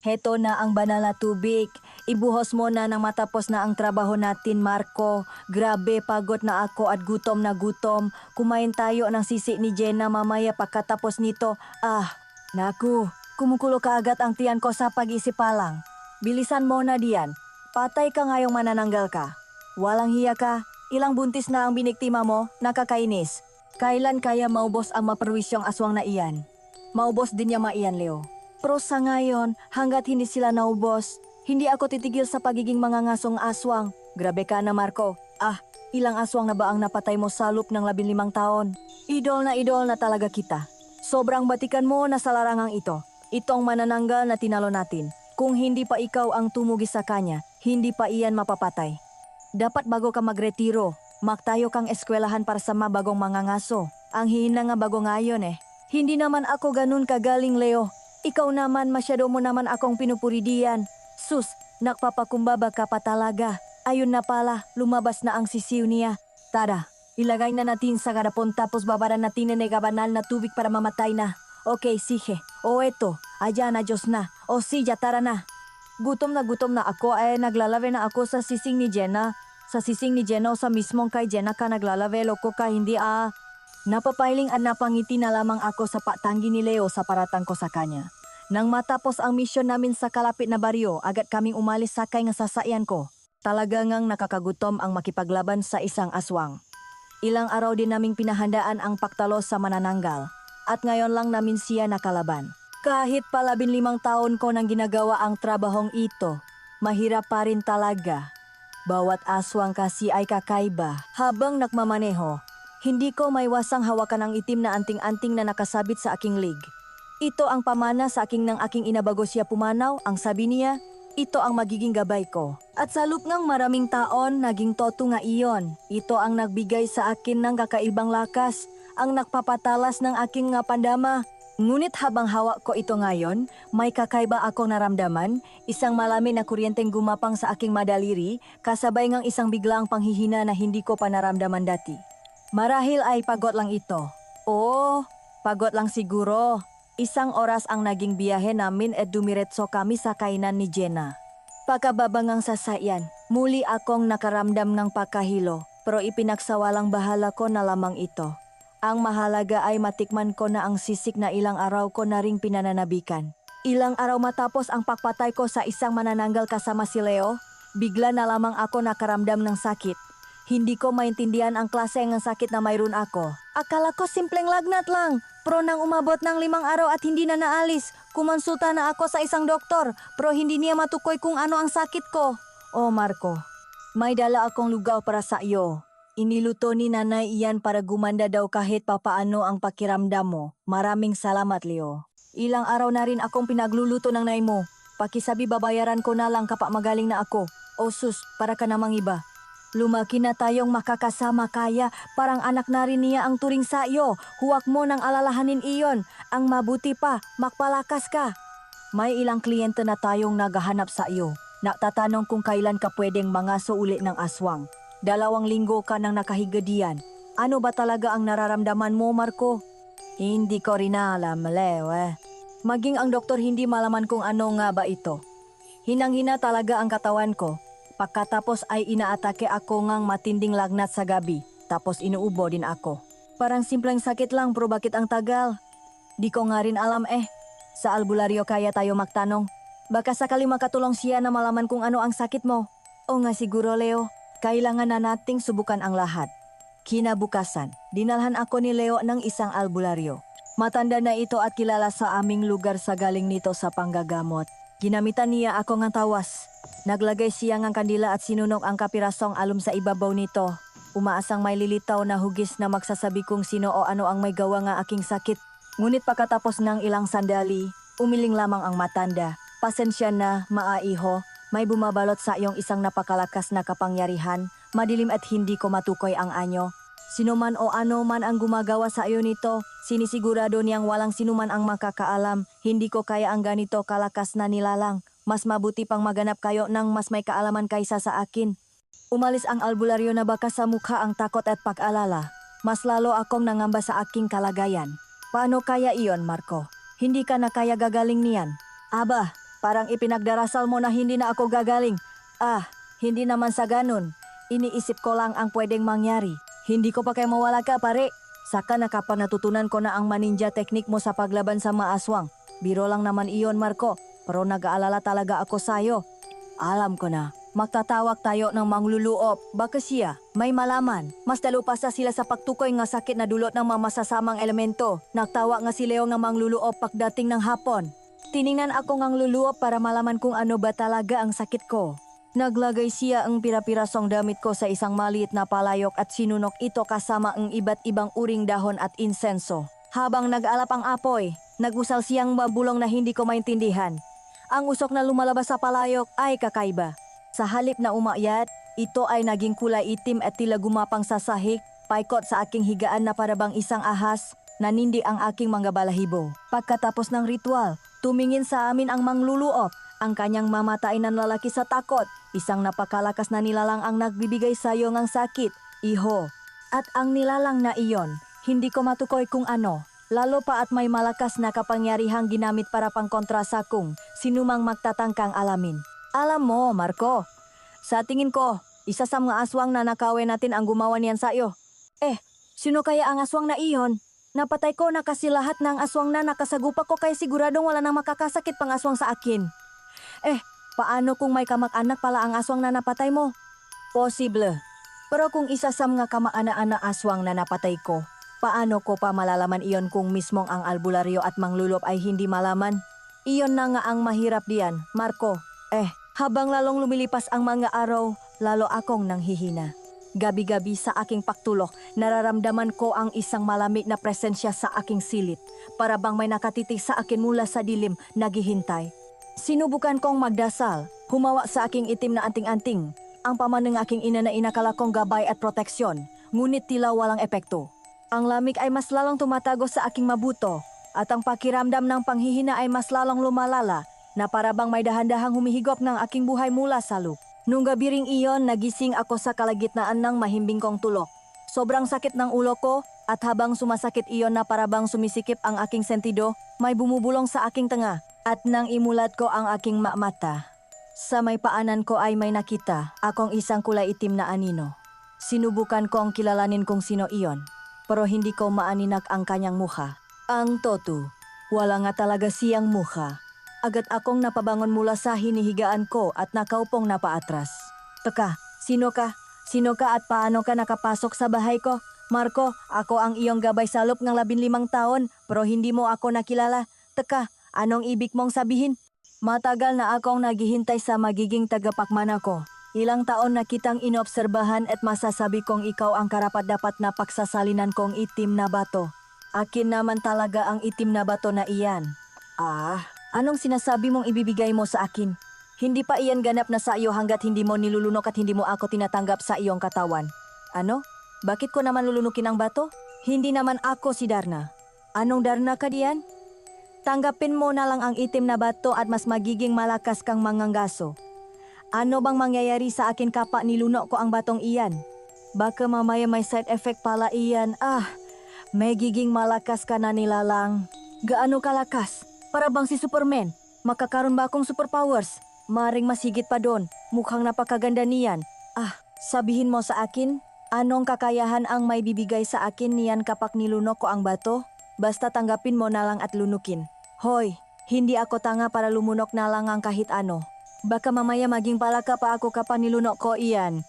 Heto na ang banal na tubig. Ibuhos mo na nang matapos na ang trabaho natin, Marco. Grabe, pagod na ako at gutom na gutom. Kumain tayo ng sisi ni Jenna mamaya pagkatapos nito. Naku, kumukulo kaagad ang tiyan ko sa pag-isip pa lang. Bilisan mo na diyan. Patay ka ngayong manananggal ka. Walang hiya ka. Ilang buntis na ang biniktima mo, nakakainis. Kailan kaya maubos ang maperwisyong aswang na iyan? Maubos din niya maiyan, Leo. Pero sa ngayon, hanggat hindi sila naubos, hindi ako titigil sa pagiging mangangasong aswang. Grabe ka na, Marco. Ilang aswang na ba ang napatay mo sa loop ng 15 taon? Idol na talaga kita. Sobrang batikan mo na sa larangang ito. Itong manananggal na tinalo natin. Kung hindi pa ikaw ang tumugi sa kanya, hindi pa iyan mapapatay. Dapat bago ka magretiro, magtayo kang eskwelahan para sa mabagong mangangaso. Ang hihina nga bago ngayon eh. Hindi naman ako ganun kagaling, Leo. Ikaw naman, masyado mo naman akong pinupuridiyan. Sus, nakpapakumbaba ka pa talaga. Ayun na pala, lumabas na ang sisiw niya. Tara, ilagay na natin sa garapon tapos babaran natin ng banal na tubig para mamatay na. Okay, sige. O eto, ayan na Diyos na. O siya, tara na. Gutom na ako naglalave na ako sa sising ni Jenna. Sa sising ni Jenna o sa mismong kay Jenna ka naglalave, loko ka, hindi Napapailing at napangiti na lamang ako sa patanggi ni Leo sa paratang ko sa kanya. Nang matapos ang misyon namin sa kalapit na baryo, agad kaming umalis sakay ng sasakyan ko. Talaga ngang nakakagutom ang makipaglaban sa isang aswang. Ilang araw din naming pinahandaan ang paktalos sa manananggal. At ngayon lang namin siya nakalaban. Kahit pa 15 taon ko nang ginagawa ang trabahong ito, mahirap pa rin talaga. Bawat aswang kasi ay kakaiba. Habang nagmamaneho, hindi ko maiwasang hawakan ang itim na anting-anting na nakasabit sa aking leg. Ito ang pamana sa aking nang aking ina bago siya pumanaw, ang sabi niya, ito ang magiging gabay ko. At sa loop ng maraming taon, naging toto nga iyon. Ito ang nagbigay sa akin ng kakaibang lakas, ang nagpapatalas ng aking nga pandama. Ngunit habang hawak ko ito ngayon, may kakaiba akong naramdaman, isang malamin na kuryenteng gumapang sa aking madaliri, kasabay ngang isang biglang panghihina na hindi ko pa naramdaman dati. Marahil ay pagod lang ito. Oo, pagod lang siguro. Isang oras ang naging biyahe namin at dumiretso kami sa kainan ni Jenna. Pagkababangang sasakyan, muli akong nakaramdam ng pagkahilo, pero ipinagsawalang bahala ko na lamang ito. Ang mahalaga ay matikman ko na ang sisik na ilang araw ko na ring pinananabikan. Ilang araw matapos ang pagpatay ko sa isang manananggal kasama si Leo, bigla na lamang ako nakaramdam ng sakit. Hindi ko maintindihan ang klase ng sakit na mayroon ako. Akala ko simpleng lagnat lang. Pero nang umabot ng 5 araw at hindi na naalis, kumonsulta na ako sa isang doktor, pero hindi niya matukoy kung ano ang sakit ko. Oh Marco, may dala akong lugaw para sa iyo. Iniluto ni nanay iyan para gumanda daw kahit papaano ang pakiramdam mo. Maraming salamat, Leo. Ilang araw na rin akong pinagluluto ng nay mo. Pakisabi babayaran ko na lang kapag magaling na ako. O sus, para ka namang iba. Lumaki na tayong makakasama kaya parang anak na rin niya ang turing sa iyo. Huwag mo nang alalahanin iyon. Ang mabuti pa, magpalakas ka. May ilang kliyente na tayong naghahanap sa iyo. Natatanong kung kailan ka pwedeng mangaso uli ng aswang. 2 linggo ka nang nakahiga diyan. Ano ba talaga ang nararamdaman mo, Marco? Hindi ko rin alam, Leo Maging ang doktor hindi malaman kung ano nga ba ito. Hinang-hina talaga ang katawan ko. Pagkatapos ay inaatake ako ngang matinding lagnat sa gabi, tapos inuubo din ako. Parang simpleng sakit lang pero bakit ang tagal? Di ko nga rin alam Sa albularyo kaya tayo magtanong. Baka sakali makatulong siya na malaman kung ano ang sakit mo. O nga siguro Leo, kailangan na nating subukan ang lahat. Kinabukasan, dinalhan ako ni Leo ng isang albularyo. Matanda na ito at kilala sa aming lugar sa galing nito sa panggagamot. Ginamitan niya ako ng tawas. Naglagay siya ng kandila at sinunok ang kapirasong alum sa ibabaw nito. Umaasang may lilitaw na hugis na magsasabi kung sino o ano ang may gawa ng aking sakit. Ngunit pagkatapos ng ilang sandali, umiling lamang ang matanda. Pasensya na, maaiho. May bumabalot sa iyong isang napakalakas na kapangyarihan. Madilim at hindi ko matukoy ang anyo. Sino man o ano man ang gumagawa sa iyo nito, sinisigurado niyang walang sinuman ang makakaalam. Hindi ko kaya ang ganito kalakas na nilalang. Mas mabuti pang maganap kayo ng mas may kaalaman kaysa sa akin. Umalis ang albularyo na baka sa mukha ang takot at pag-alala. Mas lalo akong nangamba sa aking kalagayan. Paano kaya iyon, Marco? Hindi ka na kaya gagaling niyan. Aba, Parang ipinagdarasal mo na hindi na ako gagaling. Hindi naman sa ganun. Iniisip ko lang ang pwedeng mangyari. Hindi ko pa kayo mawala ka, pare. Saka natutunan ko na ang maninja teknik mo sa paglaban sa mga aswang. Biro lang naman iyon, Marco. Pero nag-aalala talaga ako sa'yo. Alam ko na. Magtatawag tayo ng mangluluop. Baka siya, may malaman. Mas dalupasa sila sa pagtukoy nga sakit na dulot ng mga masasamang elemento. Nagtawa nga si Leo ng mangluluop pagdating ng hapon. Tiningnan ako ngang luluop para malaman kung ano ba talaga ang sakit ko. Naglagay siya ang pira-pirasong damit ko sa isang maliit na palayok at sinunok ito kasama ang iba't ibang uring dahon at insenso. Habang nag-alap ang apoy, nag-usal siyang mabulong na hindi ko maintindihan. Ang usok na lumalabas sa palayok ay kakaiba. Sa halip na umayat, ito ay naging kulay itim at tila gumapang sa sahig, paikot sa aking higaan na parabang isang ahas, nanindi ang aking mga balahibo. Pagkatapos ng ritual, tumingin sa amin ang mangluluop, ang kanyang mamatay ng lalaki sa takot, isang napakalakas na nilalang ang nagbibigay sa iyo ng sakit, iho. At ang nilalang na iyon, hindi ko matukoy kung ano, lalo pa at may malakas na kapangyarihang ginamit para pangkontra sa kung sinumang magtatangkang alamin. Alam mo, Marco, sa tingin ko, isa sa mga aswang na nakawin natin ang gumawa niyan sa iyo. Sino kaya ang aswang na iyon? Napatay ko na kasi lahat ng aswang na nakasagupa ko kaya siguradong wala nang makakasakit pang aswang sa akin. Paano kung may kamag-anak pala ang aswang na napatay mo? Posible. Pero kung isa sa mga kamag-anak na aswang na napatay ko, paano ko pa malalaman iyon kung mismong ang albularyo at manglulop ay hindi malaman? Iyon na nga ang mahirap diyan, Marco. Habang lalong lumilipas ang mga araw, lalo akong nanghihina. Gabi-gabi sa aking pagtulog, nararamdaman ko ang isang malamig na presensya sa aking silid. Para bang may nakatitig sa akin mula sa dilim, naghihintay. Sinubukan kong magdasal, humawa sa aking itim na anting-anting. Ang paman ng aking ina na inakala kong gabay at proteksyon, ngunit tila walang epekto. Ang lamig ay mas lalong tumatago sa aking mabuto, at ang pakiramdam ng panghihina ay mas lalong lumalala, na parabang may dahan-dahang humihigop ng aking buhay mula sa loop. Nung gabi ring iyon, nagising ako sa kalagitnaan ng mahimbing kong tulog. Sobrang sakit ng ulo ko at habang sumasakit iyon na parabang sumisikip ang aking sentido, may bumubulong sa aking tanga at nang imulat ko ang aking mata. Sa may paanan ko ay may nakita akong isang kulay itim na anino. Sinubukan kong kilalanin kung sino iyon, pero hindi ko maaninak ang kanyang mukha. Ang totu, wala nga talaga siyang mukha. Agad akong napabangon mula sa hinihigaan ko at nakaupong napaatras. Teka, sino ka? Sino ka at paano ka nakapasok sa bahay ko? Marco, ako ang iyong gabay sa loob ng 15 taon pero hindi mo ako nakilala. Teka, anong ibig mong sabihin? Matagal na akong naghihintay sa magiging tagapakman ako. Ilang taon na kitang inobserbahan at masasabi kong ikaw ang karapat-dapat na pagsasalinan kong itim na bato. Akin naman talaga ang itim na bato na iyan. Anong sinasabi mong ibibigay mo sa akin? Hindi pa iyan ganap na sa iyo hanggat hindi mo nilulunok at hindi mo ako tinatanggap sa iyong katawan. Ano? Bakit ko naman lulunukin ang bato? Hindi naman ako si Darna. Anong Darna ka diyan? Tanggapin mo na lang ang itim na bato at mas magiging malakas kang manganggaso. Ano bang mangyayari sa akin kapag nilunok ko ang batong iyan? Baka mamaya may side effect pala iyan. May giging malakas ka na nilalang. Gaano kalakas? Para bang si Superman? Makakaroon ba akong superpowers? Maring masigit pa doon. Mukhang napakaganda niyan. Sabihin mo sa akin, anong kakayahan ang may bibigay sa akin niyan kapag nilunok ko ang bato? Basta tanggapin mo na lang at lunukin. Hoy, hindi ako tanga para lumunok na lang ang kahit ano. Baka mamaya maging palaka pa ako kapag nilunok ko iyan.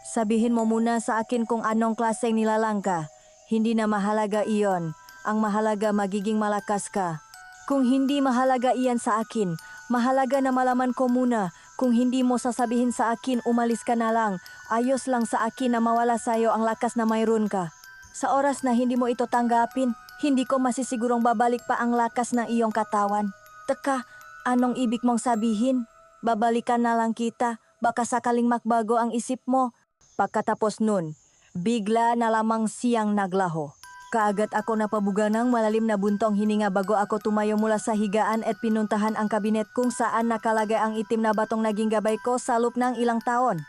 Sabihin mo muna sa akin kung anong klaseng nilalang ka. Hindi na mahalaga iyon. Ang mahalaga magiging malakas ka. Kung hindi mahalaga iyan sa akin, mahalaga na malaman ko muna. Kung hindi mo sasabihin sa akin, umalis ka na lang. Ayos lang sa akin na mawala sa iyo ang lakas na mayroon ka. Sa oras na hindi mo ito tanggapin, hindi ko masisigurong babalik pa ang lakas ng iyong katawan. Teka, anong ibig mong sabihin? Babalikan na lang kita, baka sakaling makbago ang isip mo. Pagkatapos nun, bigla na lamang siyang naglaho. Kaagad ako napabuga ng malalim na buntong hininga bago ako tumayo mula sa higaan at pinuntahan ang kabinet kung saan nakalagay ang itim na batong naging gabay ko sa loob ng ilang taon.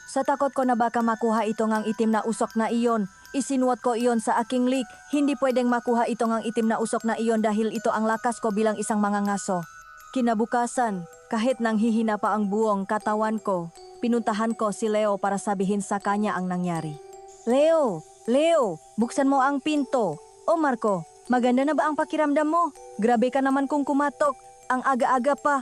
Sa takot ko na baka makuha ito ngang itim na usok na iyon, isinuot ko iyon sa aking lik. Hindi pwedeng makuha ito ngang itim na usok na iyon dahil ito ang lakas ko bilang isang mangangaso. Kinabukasan, kahit nang hihina pa ang buong katawan ko, pinuntahan ko si Leo para sabihin sa kanya ang nangyari. Leo! Leo! Buksan mo ang pinto! O Marco, maganda na ba ang pakiramdam mo? Grabe ka naman kung kumatok. Ang aga-aga pa.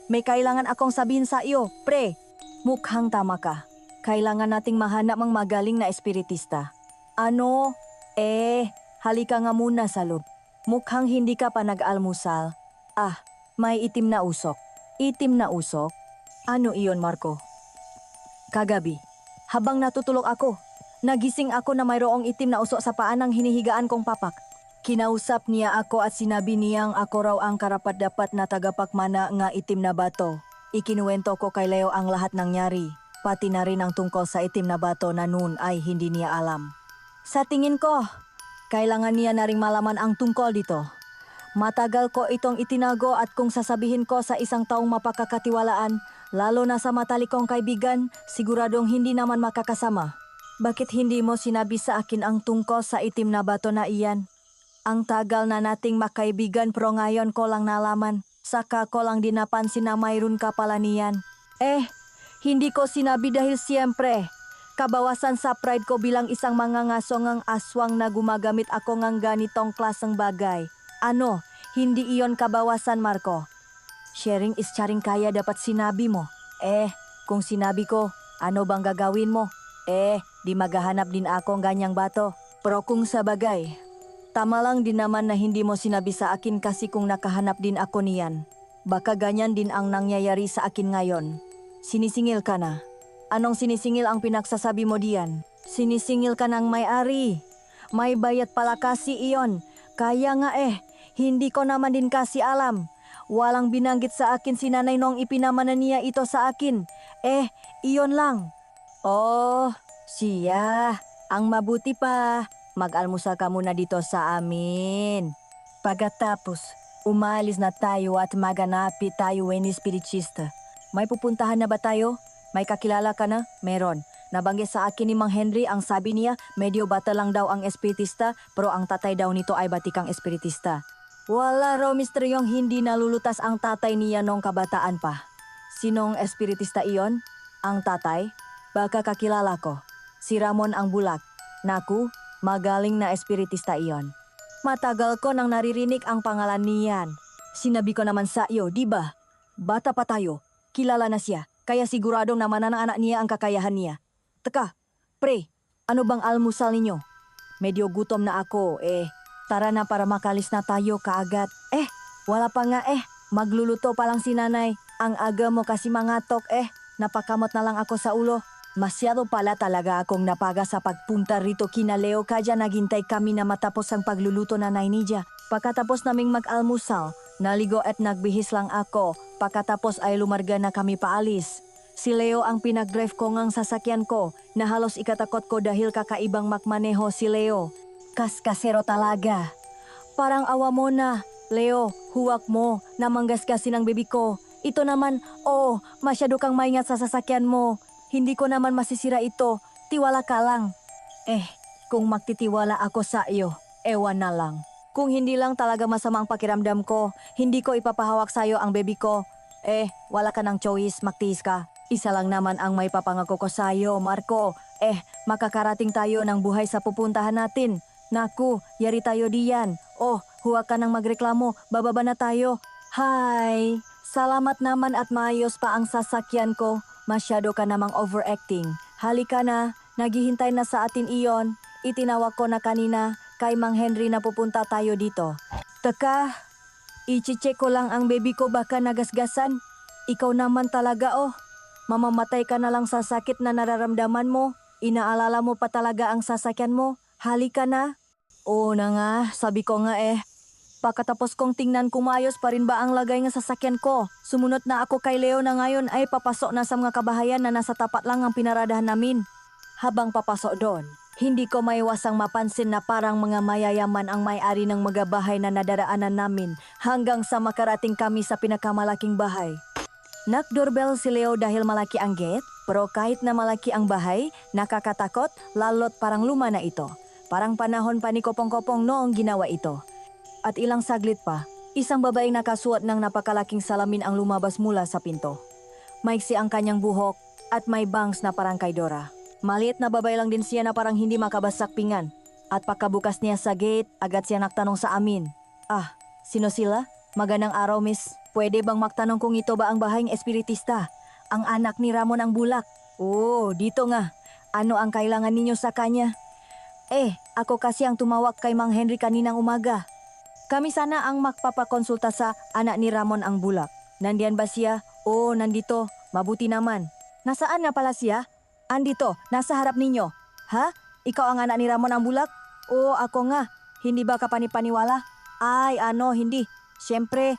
May kailangan akong sabihin sa iyo, pre. Mukhang tama ka. Kailangan nating mahanap ng magaling na espiritista. Ano? Halika nga muna sa loob. Mukhang hindi ka pa nag-almusal. May itim na usok. Itim na usok? Ano iyon, Marco? Kagabi, habang natutulog ako, nagising ako na mayroong itim na usok sa paa ng hinihigaan kong papak. Kinausap niya ako at sinabi niyang ako raw ang karapat-dapat na tagapagmana nga itim na bato. Ikinuwento ko kay Leo ang lahat nangyari, pati na rin ang tungkol sa itim na bato na noon ay hindi niya alam. Sa tingin ko, kailangan niya na ring malaman ang tungkol dito. Matagal ko itong itinago at kung sasabihin ko sa isang taong mapakakatiwalaan, lalo na sa matalikong kaibigan, siguradong hindi naman makakasama. Bakit hindi mo sinabi sa akin ang tungkol sa itim na bato na iyan? Ang tagal na nating makaibigan pero ngayon ko lang nalaman. Saka ko lang dinapansin na mayroon ka pala niyan. Hindi ko sinabi dahil siyempre, kabawasan sa pride ko bilang isang mangangasongang aswang na gumagamit ako ng ganitong klaseng bagay. Ano, hindi iyon kabawasan, Marco. Sharing is caring, kaya dapat sinabi mo. Kung sinabi ko, ano bang gagawin mo? Di maghahanap din akong ganyang bato. Pero kung sa bagay, tama lang din naman na hindi mo sinabi sa akin kasi kung nakahanap din ako niyan, baka ganyan din ang nangyayari sa akin ngayon. Sinisingil ka na. Anong sinisingil ang pinagsasabi mo diyan? Sinisingil ka ng may-ari. May bayad pala kasi iyon. Kaya nga hindi ko naman din kasi alam. Walang binanggit sa akin si nanay nung ipinamana niya ito sa akin. Iyon lang. Oh, siya. Ang mabuti pa. Mag-almusal ka muna dito sa amin. Pagkatapos, umalis na tayo at maganapi tayo ng espiritista. May pupuntahan na ba tayo? May kakilala ka na? Meron. Nabanggit sa akin ni Mang Henry, ang sabi niya, medyo bata lang daw ang espiritista, pero ang tatay daw nito ay batikang espiritista. Wala raw misteryong hindi nalulutas ang tatay niya nung kabataan pa. Sinong espiritista iyon? Ang tatay? Baka kakilala ko. Si Ramon ang Bulak. Naku, magaling na espiritista iyon. Matagal ko nang naririnig ang pangalan niyan. Sinabi ko naman sa iyo, di ba? Bata pa tayo, kilala na siya, kaya siguradong naman na anak niya ang kakayahan niya. Teka, pre, ano bang almusal ninyo? Medyo gutom na ako, tara na para makalis na tayo kaagad. Wala pa nga magluluto pa lang si nanay. Ang aga mo kasi mangatok napakamot na lang ako sa ulo. Masyado pala talaga akong napaga sa pagpunta rito kina Leo, kaya naghintay kami na matapos ang pagluluto na Nidia. Pagkatapos naming mag-almusal, naligo at nagbihis lang ako. Pagkatapos ay lumarga na kami paalis. Si Leo ang pinag-drive ko ngang sasakyan ko na halos ikatakot ko dahil kakaibang makmaneho si Leo. Kaskasero talaga. Parang awa mo na. Leo, huwag mo na manggasgasin ang baby ko. Ito naman, masyado kang maingat sa sasakyan mo. Hindi ko naman masisira ito. Tiwala ka lang. Kung magtitiwala ako sa iyo, ewan na lang. Kung hindi lang talaga masama ang pakiramdam ko, hindi ko ipapahawak sa iyo ang baby ko. Wala ka ng choice, magtiis ka. Isa lang naman ang may papangako ko sa iyo, Marco. Makakarating tayo ng buhay sa pupuntahan natin. Naku, yari tayo diyan. Huwag ka nang magreklamo, bababa na tayo. Hi! Salamat naman at maayos pa ang sasakyan ko. Masyado ka namang overacting. Halika na, naghihintay na sa atin iyon. Itinawag ko na kanina kay Mang Henry na pupunta tayo dito. Teka, i-check ko lang ang baby ko, baka nagasgasan. Ikaw naman talaga mamamatay ka na lang sa sakit na nararamdaman mo. Inaalala mo pa talaga ang sasakyan mo. Halika na. Oo na nga, sabi ko nga Pagkatapos kong tingnan kung maayos pa rin ba ang lagay ng sasakyan ko. Sumunod na ako kay Leo na ngayon ay papasok na sa mga kabahayan na nasa tapat lang ang pinaradahan namin. Habang papasok doon, hindi ko maiwasang mapansin na parang mga mayayaman ang may-ari ng mga bahay na nadaraanan namin hanggang sa makarating kami sa pinakamalaking bahay. Nag-doorbell si Leo dahil malaki ang gate, pero kahit na malaki ang bahay, nakakatakot lalo't parang luma na ito. Parang panahon pa ni Kopong-Kopong noong ginawa ito. At ilang saglit pa, Isang babaeng nakasuot ng napakalaking salamin ang lumabas mula sa pinto. Maiksi ang kanyang buhok at may bangs na parang kay Dora. Maliit na babae lang din siya na parang hindi makabasak pingan. At pagkabukas niya sa gate, agad siya nagtanong sa amin. Ah, sino sila? Magandang araw, miss. Pwede bang magtanong kung ito ba ang bahayang espiritista? Ang anak ni Ramon ang bulak. Oh, dito nga. Ano ang kailangan ninyo sa kanya? Ako kasi ang tumawag kay Mang Henry kaninang umaga. Kami sana ang magpapakonsulta sa anak ni Ramon ang bulak. Nandiyan ba siya? Oo, nandito. Mabuti naman. Nasaan nga pala siya? Andito, nasa harap ninyo. Ha? Ikaw ang anak ni Ramon ang bulak? Oo, ako nga. Hindi ba ka panipaniwala? Ay, hindi. Siyempre,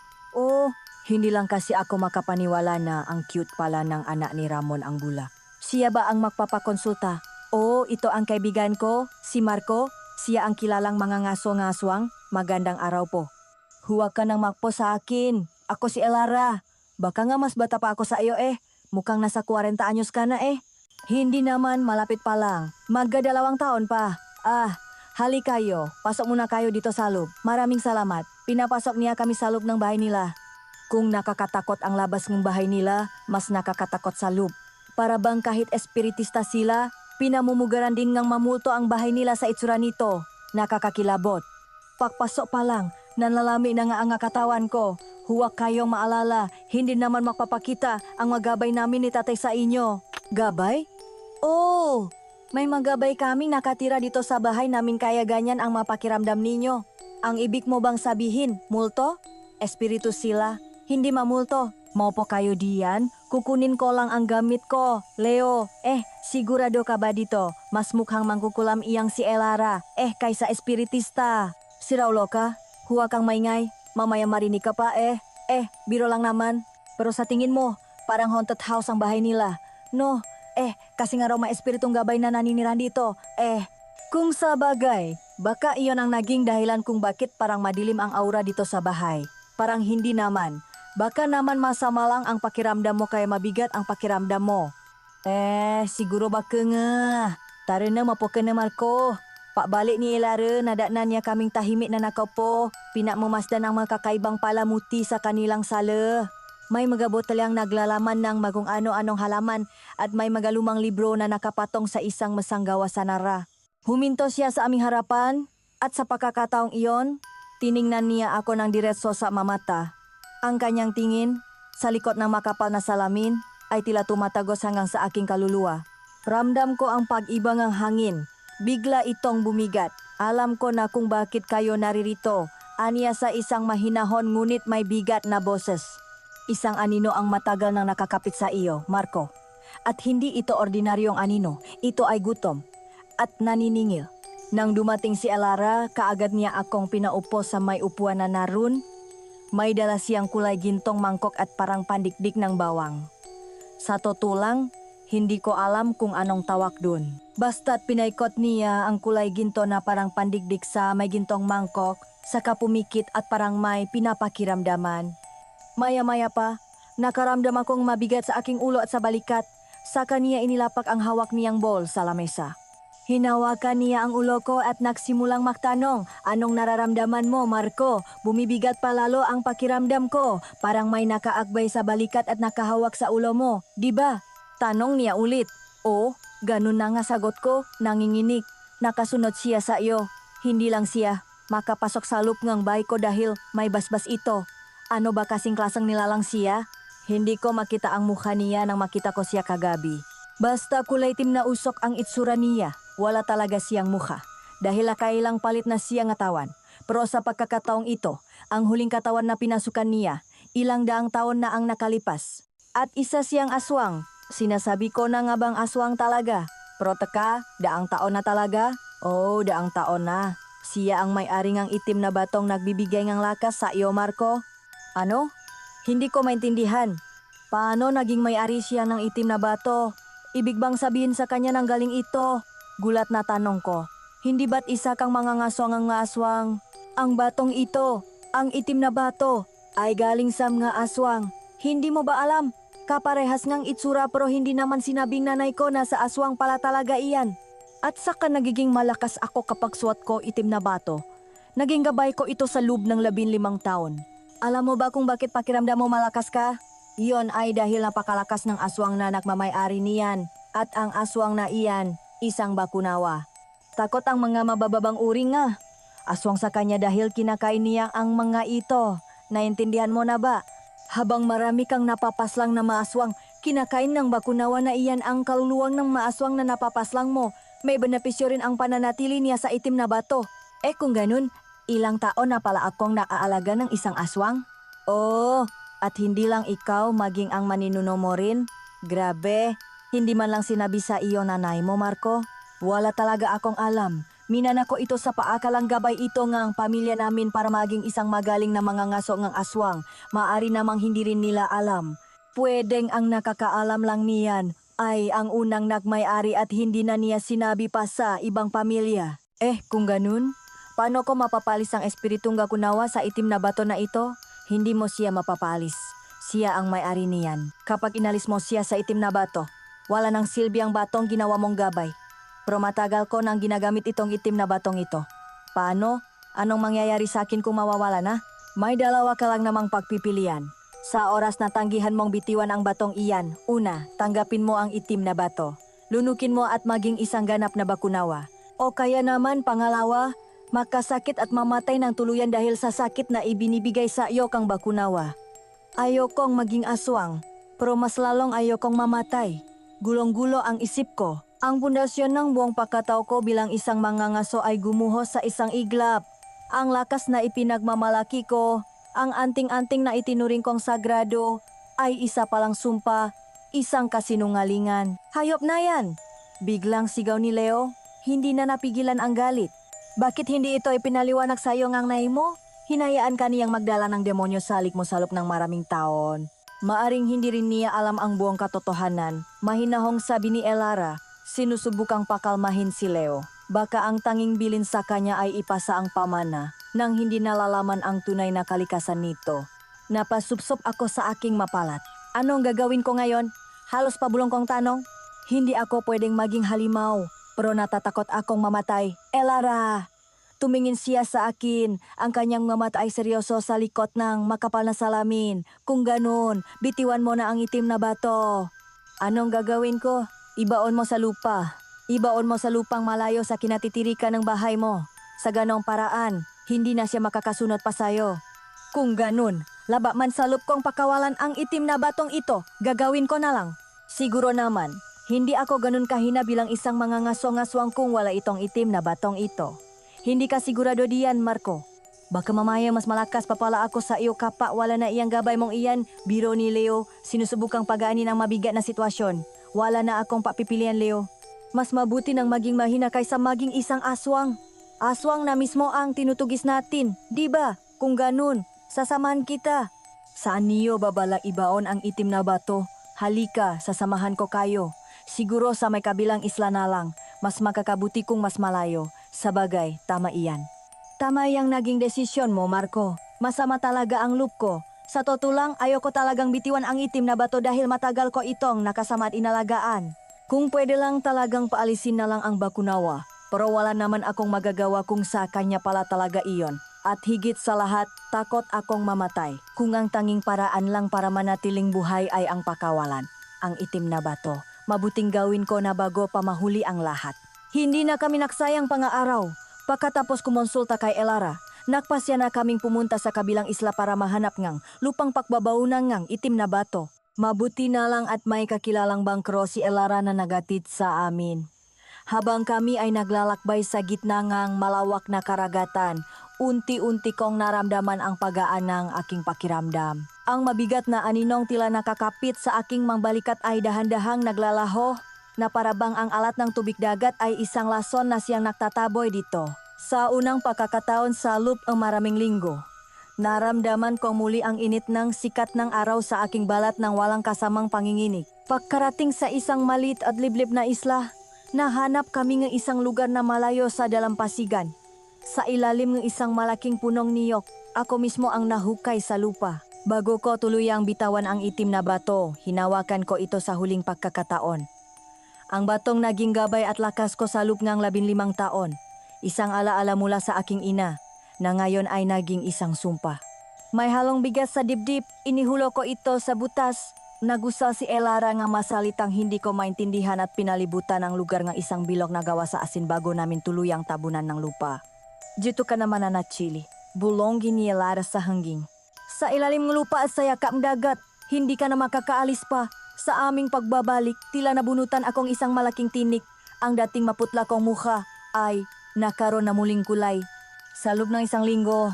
hindi lang kasi ako makapaniwala na ang cute pala ng anak ni Ramon ang bulak. Siya ba ang magpapakonsulta? Oo, ito ang kaibigan ko, si Marco. Siya ang kilalang mga ngaso-ngaswang. Magandang araw po. Huwag ka nang makpo sa akin. Ako si Elara. Baka nga mas bata pa ako sa iyo Mukhang nasa 40 anyos ka na Hindi naman, malapit pa lang. Magdadalawang taon pa. Hali kayo. Pasok muna kayo dito sa loob. Maraming salamat. Pinapasok niya kami sa loob ng bahay nila. Kung nakakatakot ang labas ng bahay nila, mas nakakatakot sa loob. Para bang kahit espiritista sila, pinamumugaran din ngang mamulto ang bahay nila sa itsura nito. Nakakakilabot. Pagpasok pa lang, nanlalami na nga ang katawan ko. Huwag kayong maalala, hindi naman magpapakita ang magabay namin ni tatay sa inyo. Gabay? Oh, may magabay kaming nakatira dito sa bahay namin kaya ganyan ang mapakiramdam ninyo. Ang ibig mo bang sabihin, multo? Espiritu sila, hindi mamulto. Maupo kayo diyan, kukunin ko lang ang gamit ko. Leo, sigurado ka ba dito? Mas mukhang mangkukulam iyang si Elara, kaysa espiritista. Si Raulo ka, huwag kang maingay, mamaya marinig ka pa biro lang naman. Pero sa tingin mo, parang haunted house ang bahay nila. No, kasi nga raw may espiritong gabay na naninirahan dito, Kung sa bagay, baka iyon ang naging dahilan kung bakit parang madilim ang aura dito sa bahay. Parang hindi naman. Baka naman masama lang ang pakiramdam mo kaya mabigat ang pakiramdam mo. Siguro baka nga. Tara na, mapoka na Marco. Pakbalik ni Elara, nadaknan niya kaming tahimik na nakaupo. Pinakmamasdan ang mga kakaibang palamuti sa kanilang sala. May mga botalyang naglalaman ng magong ano-anong halaman at may mga lumang libro na nakapatong sa isang masanggawa sa nara. Huminto siya sa aming harapan at sa pagkakataong iyon, tiningnan niya ako ng diretso sa mamata. Ang kanyang tingin, sa likod ng makapal na salamin, ay tila tumatagos hanggang sa aking kaluluwa. Ramdam ko ang pag-ibang ng hangin. Bigla itong bumigat. Alam ko na kung bakit kayo naririto. Aniya sa isang mahinahon ngunit may bigat na boses. Isang anino ang matagal nang nakakapit sa iyo, Marco. At hindi ito ordinaryong anino. Ito ay gutom. At naniningil. Nang dumating si Elara, kaagad niya akong pinaupo sa may upuan na naroon. May dala siyang kulay gintong mangkok at parang pandikdik ng bawang. Sa totoo lang, hindi ko alam kung anong tawag dun. Basta't pinaikot niya ang kulay ginto na parang pandigdik sa may gintong mangkok, saka pumikit at parang may pinapakiramdaman. Maya-maya pa, nakaramdam akong mabigat sa aking ulo at sa balikat, saka niya inilapak ang hawak niyang bowl sa lamesa. Hinawakan niya ang ulo ko at nagsimulang magtanong, anong nararamdaman mo, Marco? Bumibigat pa lalo ang pakiramdam ko, parang may nakaakbay sa balikat at nakahawak sa ulo mo, di ba? Tanong niya ulit. Oo, ganun na nga sagot ko, nanginginig. Nakasunod siya sa iyo. Hindi lang siya, makapasok sa loob ng bahay ko dahil may basbas ito. Ano ba kasing klaseng nilalang siya? Hindi ko makita ang mukha niya nang makita ko siya kagabi. Basta kulay itim na usok ang itsura niya, wala talaga siyang mukha. Dahil nakailang palit na siyang katawan. Pero sa pagkakataong ito, ang huling katawan na pinasukan niya, ilang daang taon na ang nakalipas. At isa siyang aswang. Sinasabi ko na nga bang aswang talaga? Pero teka, daang taon na talaga? Oo, daang taon na. Siya ang may-ari ng itim na batong nagbibigay ng lakas sa iyo, Marco. Ano? Hindi ko maintindihan. Paano naging may-ari siya ng itim na bato? Ibig bang sabihin sa kanya nang galing ito? Gulat na tanong ko. Hindi ba't isa kang mga ngaswang ang aswang? Ang batong ito, ang itim na bato, ay galing sa mga aswang. Hindi mo ba alam? Kaparehas ngang itsura pero hindi naman sinabing nanay ko na sa aswang pala talaga iyan. At saka nagiging malakas ako kapag suot ko itim na bato. Naging gabay ko ito sa loob ng 15 taon. Alam mo ba kung bakit pakiramdam mo malakas ka? Iyon ay dahil napakalakas ng aswang na nagmamay-ari niyan. At ang aswang na iyan, isang bakunawa. Takot ang mga mabababang uri nga. Aswang sa kanya dahil kinakain niya ang mga ito. Naintindihan mo na ba? Habang marami kang napapaslang na maaswang, kinakain ng bakunawa na iyan ang kaluluwang ng maaswang na napapaslang mo. May benepisyo rin ang pananatili niya sa itim na bato. Kung ganun, ilang taon na pala akong naaalaga ng isang aswang? Oh, at hindi lang ikaw maging ang maninuno mo rin? Grabe, hindi man lang sinabi sa iyo nanay mo, Marco. Wala talaga akong alam. Minana ko ito sa paakalang gabay ito nga ang pamilya namin para maging isang magaling na mga ngaso ng aswang. Maari namang hindi rin nila alam. Pwedeng ang nakakaalam lang niyan ay ang unang nagmay-ari at hindi na niya sinabi pa sa ibang pamilya. Kung ganun, paano ko mapapalis ang espiritong gakunawa sa itim na bato na ito? Hindi mo siya mapapalis. Siya ang may-ari niyan. Kapag inalis mo siya sa itim na bato, wala nang silbi ang batong ginawa mong gabay. Pero matagal ko nang ginagamit itong itim na batong ito. Paano? Anong mangyayari sa akin kung mawawala na? May dalawa ka lang namang pagpipilian. Sa oras na tanggihan mong bitiwan ang batong iyan, una, tanggapin mo ang itim na bato. Lunukin mo at maging isang ganap na bakunawa. O kaya naman, pangalawa, makasakit at mamatay ng tuluyan dahil sa sakit na ibinibigay sa iyo kang bakunawa. Ayokong maging aswang, pero mas lalong ayokong mamatay. Gulong-gulo ang isip ko. Ang pundasyon ng buong pagkatao ko bilang isang mangangaso ay gumuho sa isang iglap. Ang lakas na ipinagmamalaki ko, ang anting-anting na itinuring kong sagrado, ay isa palang sumpa, isang kasinungalingan. Hayop na yan! Biglang sigaw ni Leo, hindi na napigilan ang galit. Bakit hindi ito ipinaliwanag sa iyo ngang nay mo? Hinayaan ka niyang magdala ng demonyo sa likmo-salop ng maraming taon. Maaring hindi rin niya alam ang buong katotohanan. Mahinahong sabi ni Elara, sinusubukang pakalmahin si Leo. Baka ang tanging bilin sa kanya ay ipasa ang pamana nang hindi nalalaman ang tunay na kalikasan nito. Napasupsop ako sa aking mapalat. Anong gagawin ko ngayon? Halos pabulong kong tanong. Hindi ako pwedeng maging halimaw, pero natatakot akong mamatay. Elara! Tumingin siya sa akin. Ang kanyang mga mata ay seryoso sa likod ng makapal na salamin. Kung ganun, bitiwan mo na ang itim na bato. Anong gagawin ko? Ibaon mo sa lupa. Ibaon mo sa lupang malayo sa kinatitirikan ng bahay mo. Sa ganong paraan, hindi na siya makakasunod pa sa'yo. Kung ganun, laba man sa lup kong pakawalan ang itim na batong ito, gagawin ko na lang. Siguro naman, hindi ako ganun kahina bilang isang mga ngaso-ngaswang kung wala itong itim na batong ito. Hindi ka sigurado diyan, Marco. Baka mamaya mas malakas pa pala ako sa iyo kapa wala na iyang gabay mong iyan. Biro ni Leo, sinusubukang pagaanin ang mabigat na sitwasyon. Wala na akong papipilian, Leo. Mas mabuti nang maging mahina kaysa maging isang aswang. Aswang na mismo ang tinutugis natin, di ba? Kung ganun, sasamahan kita. Saan niyo babala ibaon ang itim na bato? Halika, sasamahan ko kayo. Siguro sa may kabilang isla na lang, mas makakabuti kung mas malayo. Sabagay, tama iyan. Tama yang naging desisyon mo, Marco. Masama talaga ang loop ko. Sa totoo lang, ayoko talagang bitiwan ang itim na bato dahil matagal ko itong nakasama at inalagaan. Kung pwede lang talagang paalisin na lang ang bakunawa, pero wala naman akong magagawa kung sa kanya pala talaga iyon. At higit sa lahat, takot akong mamatay. Kung ang tanging paraan lang para manatiling buhay ay ang pakawalan, ang itim na bato, mabuting gawin ko na bago pa mahuli ang lahat. Hindi na kami naksayang pang-aaraw. Pagkatapos kumonsulta kay Elara, nakpasya na kaming pumunta sa kabilang isla para mahanap ngang lupang pakbabaunan ngang itim na bato. Mabuti na lang at may kakilalang bangkro si Elara na nagatid sa amin. Habang kami ay naglalakbay sa gitna ngang malawak na karagatan, unti-unti kong naramdaman ang pagaan ng aking pakiramdam. Ang mabigat na aninong tila nakakapit sa aking mangbalikat ay dahan-dahang naglalaho, na parabang ang alat ng tubig dagat ay isang lason na siyang nagtataboy dito. Sa unang pagkakataon sa loop ang maraming linggo, naramdaman ko muli ang init ng sikat ng araw sa aking balat ng walang kasamang panginginig. Pagkarating sa isang maliit at liblib na isla, nahanap kami ng isang lugar na malayo sa dalampasigan. Sa ilalim ng isang malaking punong niyok, ako mismo ang nahukay sa lupa. Bago ko tuluyang bitawan ang itim na bato, hinawakan ko ito sa huling pagkakataon. Ang batong naging gabay at lakas ko sa loop ngang 15 taon. Isang alaala mula sa aking ina, na ngayon ay naging isang sumpa. May halong bigas sa dibdib, inihulo ko ito sa butas. Nagusal si Elara nga masalitang hindi ko maintindihan at pinalibutan ang lugar ng isang bilog na gawa sa asin bago namin tuluyang tabunan ng lupa. Dito ka naman na Chili. Bulonggi ni Elara sa hanging. Sa ilalim ng lupa at sa yakap ng dagat, hindi ka na makakaalis pa. Sa aming pagbabalik, tila nabunutan akong isang malaking tinik. Ang dating maputla kong mukha ay nakaroon na muling kulay. Sa loob ng isang linggo,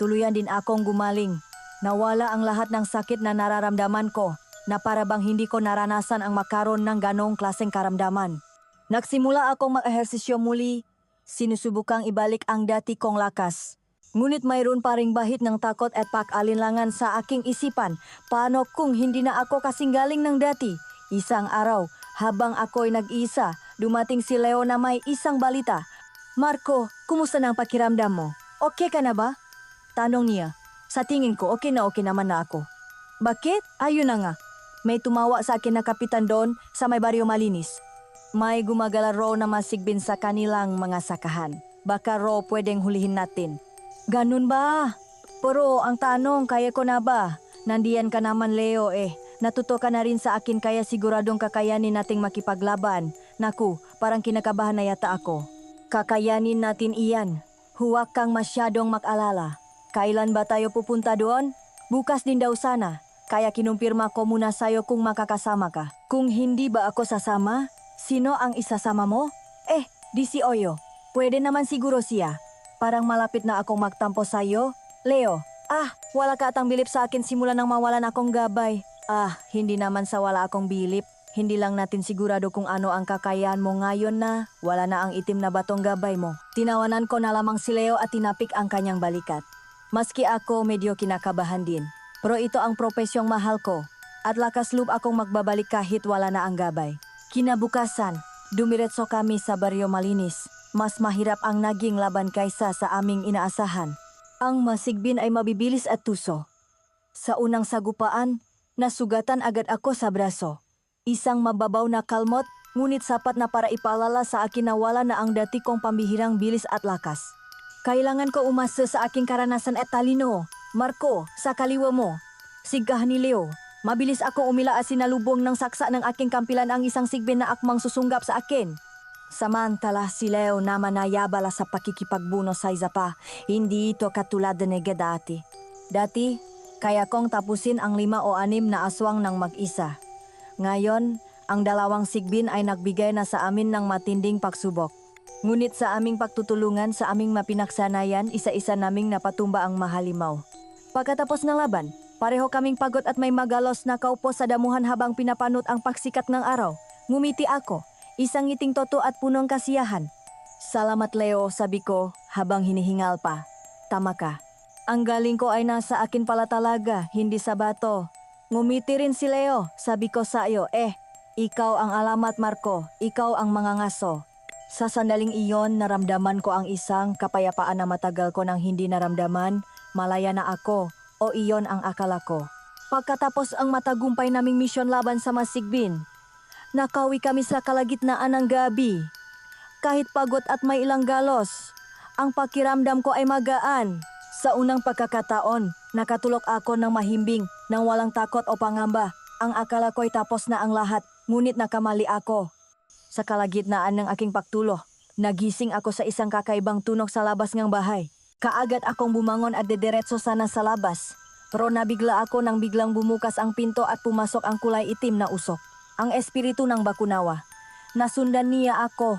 tuluyan din akong gumaling. Nawala ang lahat ng sakit na nararamdaman ko na para bang hindi ko naranasan ang makaroon ng ganong klaseng karamdaman. Nagsimula akong mag-ehersisyo muli. Sinusubukang ibalik ang dati kong lakas. Ngunit mayroon pa ring bahid ng takot at pag-alinlangan sa aking isipan. Paano kung hindi na ako kasinggaling ng dati? Isang araw, habang ako'y nag-isa, dumating si Leo na may isang balita. Marco, kumusta na ang pakiramdam mo? Okay ka na ba? Tanong niya. Sa tingin ko, okay naman na ako. Bakit? Ayun na nga. May tumawa sa akin na kapitan doon sa may baryo malinis. May gumagala raw na masigbin sa kanilang mga sakahan. Baka raw pwedeng hulihin natin. Ganun ba? Pero ang tanong, kaya ko na ba? Nandiyan ka naman Leo eh. Natuto ka na rin sa akin kaya siguradong kakayanin nating makipaglaban. Naku, parang kinakabahan na yata ako. Kakayanin natin iyan. Huwag kang masyadong mag-alala. Kailan ba tayo pupunta doon? Bukas din daw sana. Kaya kinumpirma ko muna sa'yo kung makakasama ka. Kung hindi ba ako sasama? Sino ang isasama mo? Di si Oyo. Pwede naman siguro siya. Parang malapit na akong magtampo sa'yo. Leo, wala ka atang bilip sa akin simula nang mawalan akong gabay. Hindi naman sa wala akong bilip. Hindi lang natin sigurado kung ano ang kakayahan mo ngayon na wala na ang itim na batong gabay mo. Tinawanan ko na lamang si Leo at tinapik ang kanyang balikat. Maski ako medyo kinakabahan din. Pero ito ang propesyong mahal ko. At lakas loob akong magbabalik kahit wala na ang gabay. Kinabukasan, dumiretso kami sa baryo malinis. Mas mahirap ang naging laban kaysa sa aming inaasahan. Ang masigbin ay mabibilis at tuso. Sa unang sagupaan, nasugatan agad ako sa braso. Isang mababaw na kalmot, ngunit sapat na para ipaalala sa akin na wala na ang dati kong pambihirang bilis at lakas. Kailangan ko umasa sa aking karanasan at talino. Marco, sa kaliwa mo. Sigahan ni Leo. Mabilis akong umila at sinalubong ng saksa ng aking kampilan ang isang sigbin na akmang susunggap sa akin. Samantala si Leo na manayabala sa pakikipagbuno sa isa pa. Hindi ito katulad na dati. Dati, kaya kong tapusin ang 5 o 6 na aswang ng mag-isa. Ngayon, ang 2 sigbin ay nagbigay na sa amin ng matinding pagsubok. Ngunit sa aming pagtutulungan sa aming mapinaksanayan, isa-isa naming napatumba ang mahalimaw. Pagkatapos ng laban, pareho kaming pagod at may magalos na kaupo sa damuhan habang pinapanot ang pagsikat ng araw. Ngumiti ako, isang ngiting toto at punong kasiyahan. Salamat Leo, sabi ko habang hinihingal pa. Tama ka. Ang galing ko ay nasa akin pala talaga, hindi sa bato. Ngumiti rin si Leo, sabi ko sa iyo, ikaw ang alamat Marco, ikaw ang mangangaso. Sa sandaling iyon, naramdaman ko ang isang kapayapaan na matagal ko nang hindi naramdaman. Malaya na ako, o iyon ang akala ko. Pagkatapos ang matagumpay naming misyon laban sa masigbin, nakawi kami sa kalagitnaan ng gabi. Kahit pagod at may ilang galos, ang pakiramdam ko ay magaan. Sa unang pagkakataon, nakatulog ako ng mahimbing nang walang takot o pangamba. Ang akala ko'y tapos na ang lahat, ngunit nakamali ako. Sa kalagitnaan ng aking pagtulo, nagising ako sa isang kakaibang tunog sa labas ng bahay. Kaagad akong bumangon at dediretso sana sa labas. Pero nabigla ako nang biglang bumukas ang pinto at pumasok ang kulay itim na usok. Ang espiritu ng Bakunawa. Nasundan niya ako.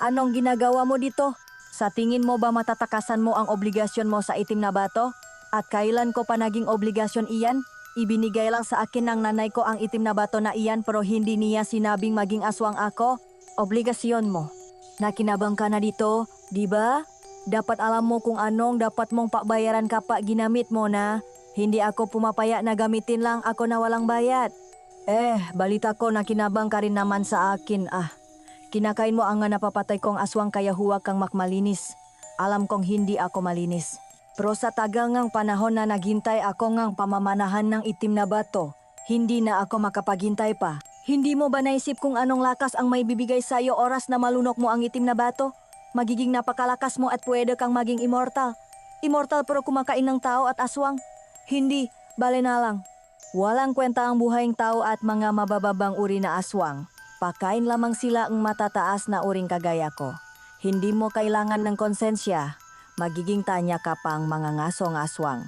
Anong ginagawa mo dito? Sa tingin mo ba matatakasan mo ang obligasyon mo sa itim na bato? At kailan ko pa naging obligasyon iyan? Ibinigay lang sa akin ng nanay ko ang itim na bato na iyan pero hindi niya sinabing maging aswang ako. Obligasyon mo. Nakinabang ka na dito, di ba? Dapat alam mo kung anong dapat mong pabayaran kapag ginamit mo na. Hindi ako pumapaya na gamitin lang ako na walang bayad. Balita ko na kinabang ka rin naman sa akin Kinakain mo ang nga napapatay kong aswang kaya huwag kang makmalinis. Alam kong hindi ako malinis. Pero sa tagal ngang panahon na naghintay ako ngang pamamanahan ng itim na bato, hindi na ako makapaghintay pa. Hindi mo ba naisip kung anong lakas ang may bibigay sa'yo oras na malunok mo ang itim na bato? Magiging napakalakas mo at pwede kang maging immortal. Immortal pero kumakain ng tao at aswang? Hindi, bale na lang. Walang kwenta ang buhaying tao at mga mabababang uri na aswang. Pakain lamang sila ang matataas na uring kagaya ko. Hindi mo kailangan ng konsensya. Magiging tanya ka pang mga ngasong aswang.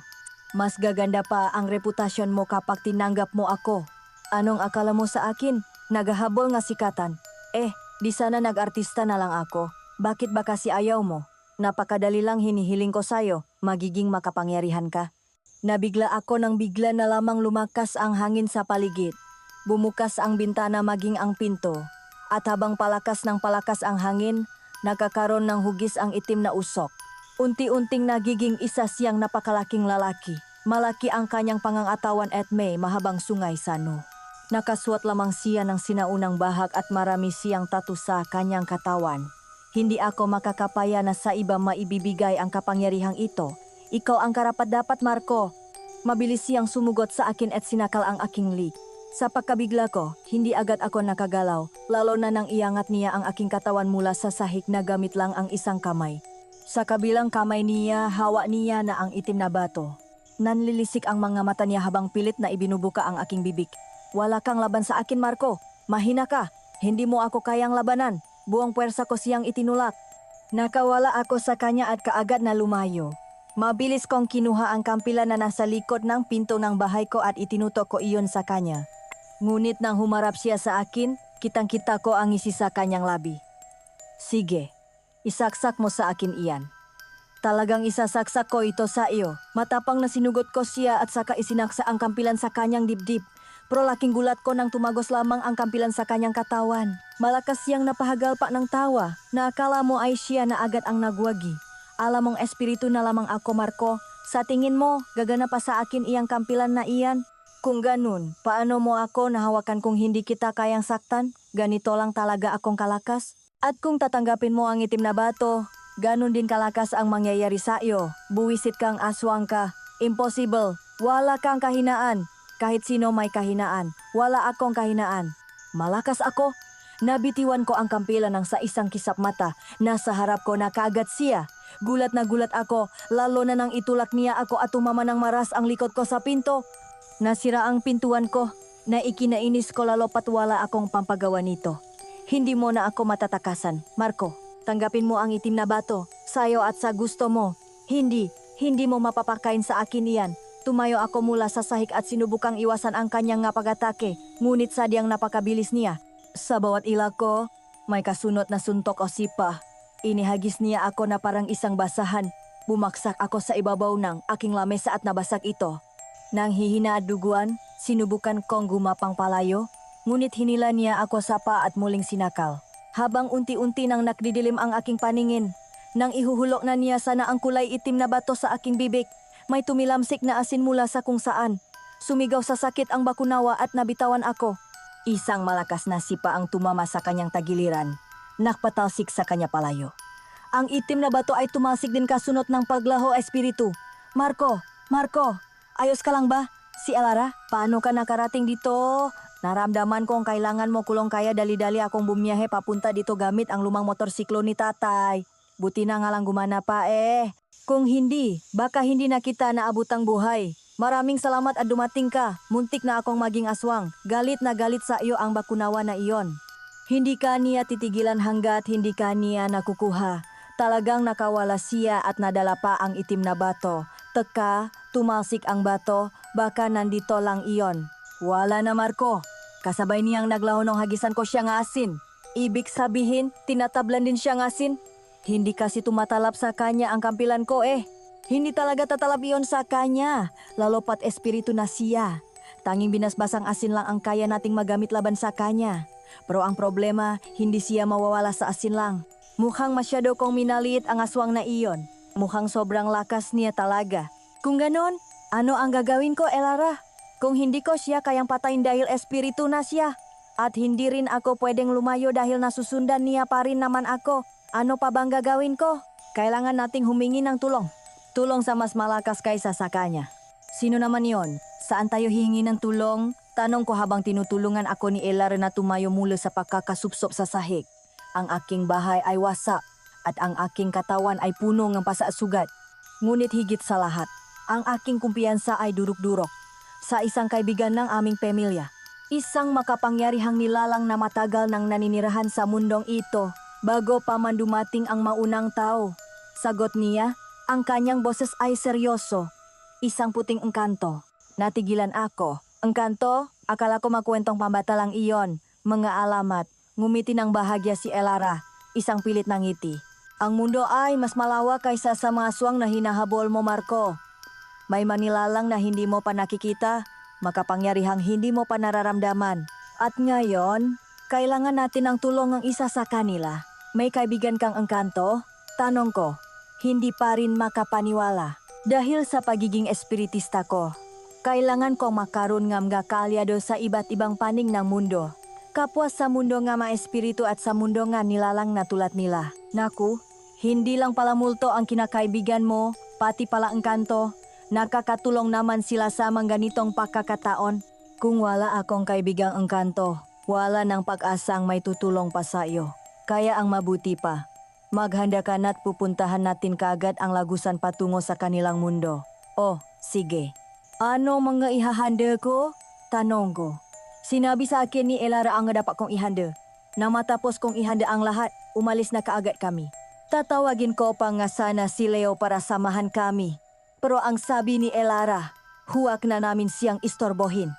Mas gaganda pa ang reputasyon mo kapag tinanggap mo ako. Anong akala mo sa akin? Nagahabol nga sikatan. Di sana nag-artista na lang ako. Bakit ba kasi ayaw mo? Napakadali lang hinihiling ko sa'yo. Magiging makapangyarihan ka. Nabigla ako nang bigla na lamang lumakas ang hangin sa paligid. Bumukas ang bintana maging ang pinto. At habang palakas ng palakas ang hangin, nagkakaroon ng hugis ang itim na usok. Unti-unting nagiging isa siyang napakalaking lalaki. Malaki ang kanyang pangangatawan at may mahabang sungay sano. Nakasuot lamang siya ng sinaunang bahag at marami siyang tattoo sa kanyang katawan. Hindi ako makakapaya na sa iba maibibigay ang kapangyarihang ito. Ikaw ang karapat-dapat, Marco. Mabilis siyang sumugot sa akin at sinakal ang aking lig. Sa pagkabigla ko, hindi agad ako nakagalaw, lalo na nang iangat niya ang aking katawan mula sa sahig na gamit lang ang isang kamay. Sa kabilang kamay niya, hawa niya na ang itim na bato. Nanlilisik ang mga mata niya habang pilit na ibinubuka ang aking bibig. Wala kang laban sa akin, Marco. Mahina ka. Hindi mo ako kayang labanan. Buong puwersa ko siyang itinulak. Nakawala ako sa kanya at kaagad na lumayo. Mabilis kong kinuha ang kampilan na nasa likod ng pinto ng bahay ko at itinutok ko iyon sa kanya. Ngunit nang humarap siya sa akin, kitang-kita ko ang ngisi sa kanyang labi. Sige, isaksak mo sa akin iyan. Talagang isasaksak ko ito sa iyo. Matapang na sinugot ko siya at saka isinaksa ang kampilan sa kanyang dibdib. Pero laking gulat ko nang tumagos lamang ang kampilan sa kanyang katawan. Malakas siyang napahagalpa ng tawa na akala mo ay siya na agad ang nagwagi. Alam mong espiritu na lamang ako, Marco. Sa tingin mo, gagana pa sa akin iyang kampilan na iyan? Kung ganun, paano mo ako nahawakan kung hindi kita kayang saktan? Ganito lang talaga akong kalakas. At kung tatanggapin mo ang itim na bato, ganun din kalakas ang mangyayari sa iyo. Buwisit kang aswang ka. Impossible. Wala kang kahinaan. Kahit sino may kahinaan. Wala akong kahinaan. Malakas ako. Nabitiwan ko ang kampilan ng sa isang kisap mata. Nasa harap ko na kaagad siya. Gulat na gulat ako, lalo na nang itulak niya ako at tumama ng maras ang likod ko sa pinto. Nasira ang pintuan ko, na ikinainis ko lalo pat wala akong pampagawa nito. Hindi mo na ako matatakasan, Marco. Tanggapin mo ang itim na bato, sayo at sa gusto mo. Hindi mo mapapakain sa akin iyan. Tumayo ako mula sa sahig at sinubukang iwasan ang kanyang nga pag-atake, ngunit sadyang napakabilis niya. Sa bawat ilak ko, may kasunot na suntok o sipa. Inihagis niya ako na parang isang basahan. Bumaksak ako sa ibabaw ng aking lamesa at nabasag ito. Nang hihina at duguan, sinubukan kong gumapang palayo, ngunit hinila niya ako sa paa at muling sinakal. Habang unti-unti nang nakdidilim ang aking paningin, nang ihuhulok na niya sana ang kulay itim na bato sa aking bibig, may tumilamsik na asin mula sa kung saan. Sumigaw sa sakit ang bakunawa at nabitawan ako. Isang malakas na sipa ang tumama sa kanyang tagiliran. Nakpatalsik sa kanya palayo. Ang itim na bato ay tumalsik din kasunod ng paglaho espiritu. Marco, ayos ka lang ba? Si Elara, paano ka nakarating dito? Naramdaman kong kailangan mo kulong kaya dali-dali akong bumiyahe papunta dito gamit ang lumang motorsiklo ni tatay. Buti na nga lang gumana pa eh. Kung hindi, baka hindi na kita naabot ang buhay. Maraming salamat at dumating ka. Muntik na akong maging aswang. Galit na galit sa iyo ang bakunawa na iyon. Hindi ka niya titigilan hanggat hindi ka niya nakukuha. Talagang nakawala siya at nadala pa ang itim na bato. Teka, tumalsik ang bato, baka nandito lang iyon. Wala na, Marco. Kasabay niyang naglaho nung hagisan ko siya ng asin. Ibig sabihin, tinatablan din siya ng asin. Hindi kasi tumatalab sa kanya ang kampilan ko eh. Hindi talaga tatalab iyon sa kanya, lalo pat espiritu na siya. Tanging binasbasang asin lang ang kaya nating magamit laban sa kanya. Pero ang problema, hindi siya mawawala sa asin lang. Mukhang masyado kong minaliit ang aswang na iyon. Mukhang sobrang lakas niya talaga. Kung ganon, ano ang gagawin ko, Elara? Kung hindi ko siya kayang patayin dahil espiritu na siya. At hindi rin ako pwedeng lumayo dahil nasusundan niya pa rin naman ako. Ano pa bang gagawin ko? Kailangan nating humingi ng tulong. Tulong sa mas malakas kaysa sa kanya. Sino naman yon? Saan tayo hihingi ng tulong? Tanong ko habang tinutulungan ako ni Elara na tumayo mula sa pagkakasupsop sa sahig. Ang aking bahay ay wasak at ang aking katawan ay puno ng pasasugat. Ngunit higit sa lahat, ang aking kumpiyansa ay durok-durok sa isang kaibigan ng aming pamilya. Isang makapangyarihang nilalang na matagal nang naninirahan sa mundong ito bago pa man dumating ang maunang tao. Sagot niya, ang kanyang boses ay seryoso. Isang puting engkanto. Natigilan ako. Engkanto? Akala ko makwentong pambata lang iyon. Mga alamat. Ngumiti ng bahagya si Elara. Isang pilit na ngiti. Ang mundo ay mas malawak kaysa sa mga aswang na hinahabol mo, Marco. May manilalang na hindi mo pa nakikita, makapangyarihang hindi mo pa nararamdaman. At ngayon, kailangan natin ang tulong ng isa sa kanila. May kaibigan kang engkanto? Tanong ko. Hindi pa rin makapaniwala. Dahil sa pagiging espiritista ko, kailangan kong makaroon ng mga kaalyado sa iba't ibang panig ng mundo. Kapwa sa mundo nga mga espiritu at sa mundo nga nilalang na tulad nila. Naku, hindi lang pala multo ang kinakaibigan mo, pati pala engkanto. Nakakatulong naman sila sa mga ganitong pagkakataon. Kung wala akong kaibigang engkanto, wala ng pag-asang may tutulong pa sa iyo. Kaya ang mabuti pa, maghanda ka na't pupuntahan natin kaagad ang lagusan patungo sa kanilang mundo. Oh, sige. Ano mga ihahanda ko? Tanong ko. Sinabi sa akin ni Elara ang dapat kong ihanda. Nang matapos kong ihanda ang lahat, umalis na kaagad kami. Tatawagin ko pa nga sana si Leo para samahan kami. Pero ang sabi ni Elara, huwag na namin siyang istorbohin.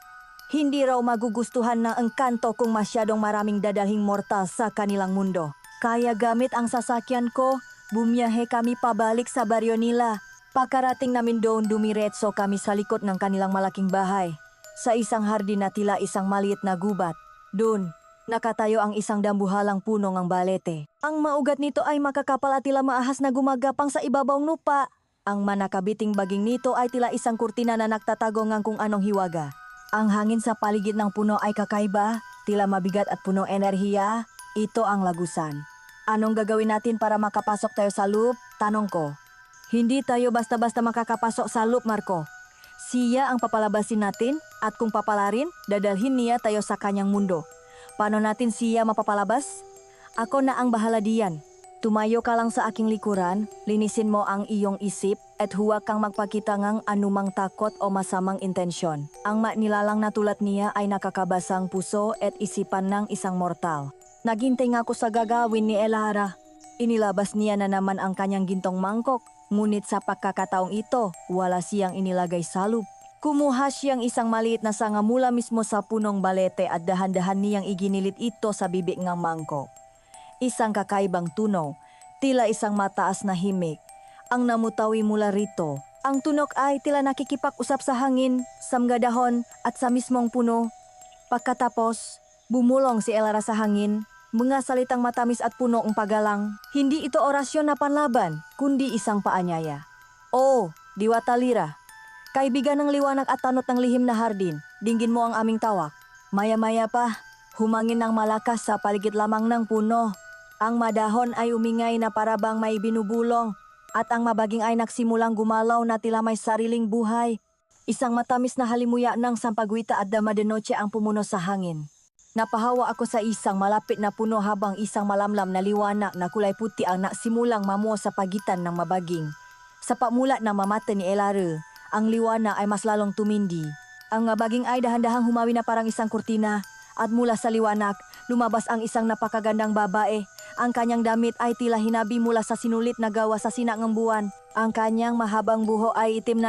Hindi raw magugustuhan ng engkanto kung masyadong maraming dadalhing mortal sa kanilang mundo. Kaya gamit ang sasakyan ko, bumiyahe kami pabalik sa baryo nila. Pagkarating namin doon, dumiretso kami sa likod ng kanilang malaking bahay. Sa isang hardin na tila isang maliit na gubat. Doon, nakatayo ang isang dambuhalang puno ng balete. Ang maugat nito ay makakapal at tila maahas na gumagapang sa ibabawng lupa. Ang manakabiting baging nito ay tila isang kurtina na nagtatago ng kung anong hiwaga. Ang hangin sa paligid ng puno ay kakaiba, tila mabigat at puno enerhiya. Ito ang lagusan. Anong gagawin natin para makapasok tayo sa loop? Tanong ko. Hindi tayo basta-basta makakapasok sa loop, Marco. Siya ang papalabasin natin at kung papalarin, dadalhin niya tayo sa kanyang mundo. Paano natin siya mapapalabas? Ako na ang bahala diyan. Tumayo ka lang sa aking likuran, linisin mo ang iyong isip at huwag kang magpakita ng anumang takot o masamang intensyon. Ang nilalang na tulad niya ay nakakabasang puso at isipan ng isang mortal. Naghintay nga ako sa gagawin ni Elara. Inilabas niya na naman ang kanyang gintong mangkok, ngunit sa pagkakataong ito, wala siyang inilagay sa loop. Kumuha siyang isang maliit na sanga mula mismo sa punong balete at dahan-dahan niyang iginilit ito sa bibig ng mangkok. Isang kakaibang tunog, tila isang mataas na himig, ang namutawi mula rito. Ang tunog ay tila nakikipag-usap sa hangin, sa mga dahon at sa mismong puno. Pagkatapos, bumulong si Elara sa hangin, mga salitang matamis at puno ang pagalang. Hindi ito orasyon na panlaban, kundi isang paanyaya. Oh, Diwata Lyra, kaibigan ng liwanag at tanot ng lihim na hardin, dinggin mo ang aming tawag. Maya-maya pa, humangin ng malakas sa paligid lamang ng puno. Ang madahon ay umingay na parabang may binubulong at ang mabaging ay nagsimulang gumalaw na tila may sariling buhay. Isang matamis na halimuya ng sampagwita at dama de noche ang pumuno sa hangin. Napahawa ako sa isang malapit na puno habang isang malamlam na liwanag na kulay puti ang nasimulang mamuo sa pagitan ng mabaging. Sa pamulat ng mamata ni Elara, ang liwanag ay mas lalong tumindi. Ang mabaging ay dahan-dahang humawi na parang isang kurtina at mula sa liwanag, lumabas ang isang napakagandang babae. Ang kanyang damit ay tila hinabi mula sa sinulit na gawa sa sinangang buwan. Ang kanyang mahabang buho ay itim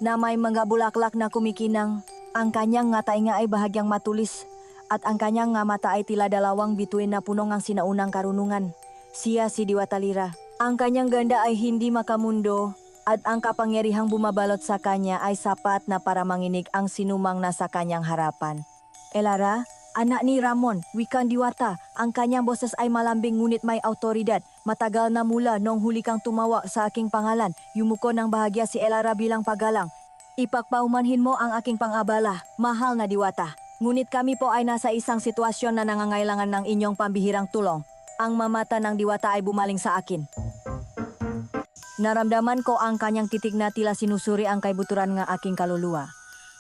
na may mga bulaklak na kumikinang. Ang kanyang ngata nga ay bahagyang matulis at ang kanyang nga mata ay tila dalawang bituin na puno ng sinaunang karunungan. Siya si Diwata Lyra. Ang kanyang ganda ay hindi makamundo at ang kapangyarihang bumabalot sa kanya ay sapat na para manginig ang sinumang nasa kanyang harapan. Elara, anak ni Ramon, wikang diwata, ang kanyang boses ay malambing ngunit may autoridad. Matagal na mula nung huli kang tumawag sa aking pangalan, yumuko ng bahagya si Elara bilang paggalang. Ipagpaumanhin mo ang aking pang-abala, mahal na diwata. Ngunit kami po ay nasa isang sitwasyon na nangangailangan ng inyong pambihirang tulong. Ang mamata ng diwata ay bumaling sa akin. Naramdaman ko ang kanyang titig na tila sinusuri ang kaibuturan ng aking kaluluwa.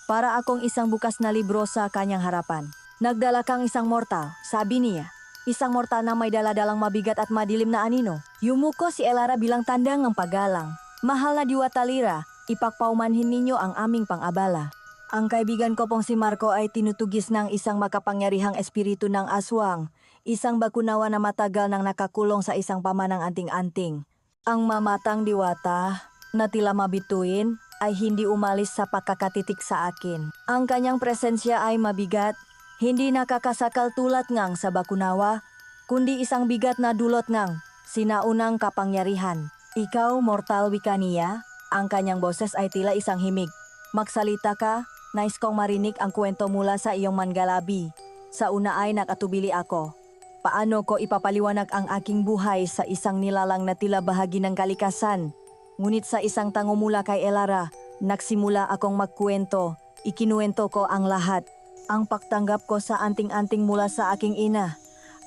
Para akong isang bukas na libro sa kanyang harapan. Nagdala kang isang mortal, sabi niya. Isang mortal na may daladalang mabigat at madilim na anino. Yumuko si Elara bilang tanda ng paggalang. Mahal na Diwata Lira, ipagpaumanhin ninyo ang aming pang-abala. Ang kaibigan ko pong si Marco ay tinutugis ng isang makapangyarihang espiritu ng aswang, isang bakunawa na matagal nang nakakulong sa isang pamanang anting-anting. Ang mamatang Diwata na tila mabituin ay hindi umalis sa pagkakatitik sa akin. Ang kanyang presensya ay mabigat, hindi nakakasakal tulad ngang sa bakunawa, kundi isang bigat na dulot ngang sinaunang kapangyarihan. Ikaw, mortal Wicania, ang kanyang boses ay tila isang himig. Magsalita ka, nais kong marinig ang kwento mula sa iyong manggalabi. Sa una ay nakatubili ako. Paano ko ipapaliwanag ang aking buhay sa isang nilalang na tila bahagi ng kalikasan? Ngunit sa isang tango mula kay Elara, nagsimula akong magkwento. Ikinuwento ko ang lahat. Ang pagtanggap ko sa anting-anting mula sa aking ina.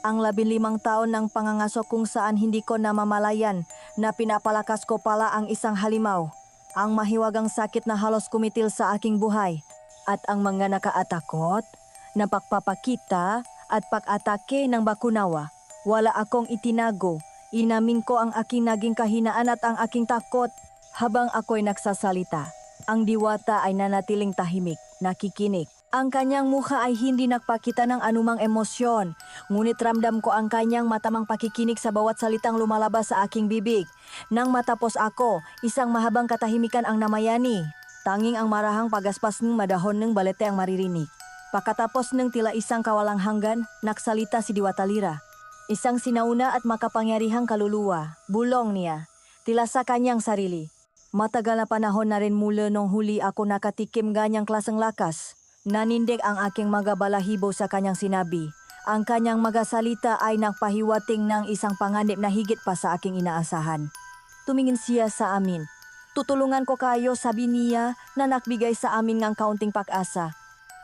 Ang 15 taon ng pangangaso kung saan hindi ko namamalayan na pinapalakas ko pala ang isang halimaw. Ang mahiwagang sakit na halos kumitil sa aking buhay. At ang mga nakaatakot na pagpapakita at pag-atake ng bakunawa. Wala akong itinago. Inamin ko ang aking naging kahinaan at ang aking takot. Habang ako'y nagsasalita, ang Diwata ay nanatiling tahimik, nakikinig. Ang kanyang mukha ay hindi nagpakita ng anumang emosyon, ngunit ramdam ko ang kanyang matamang pakikinig sa bawat salitang lumalabas sa aking bibig. Nang matapos ako, isang mahabang katahimikan ang namayani. Tanging ang marahang pagaspas ng madahon ng balete ang maririnig. Pagkatapos ng tila isang kawalang hanggan, nagsalita si Diwata Lira. Isang sinauna at makapangyarihang kaluluwa, bulong niya, tila sa kanyang sarili. Matagal na panahon na rin mula nung huli ako nakatikim ganyang klaseng lakas. Nanindig ang aking mga balahibo sa kanyang sinabi. Ang kanyang mga salita ay nagpahiwating ng isang panganib na higit pa sa aking inaasahan. Tumingin siya sa amin. Tutulungan ko kayo, sabi niya, na nagbigay sa amin ng kaunting pag-asa.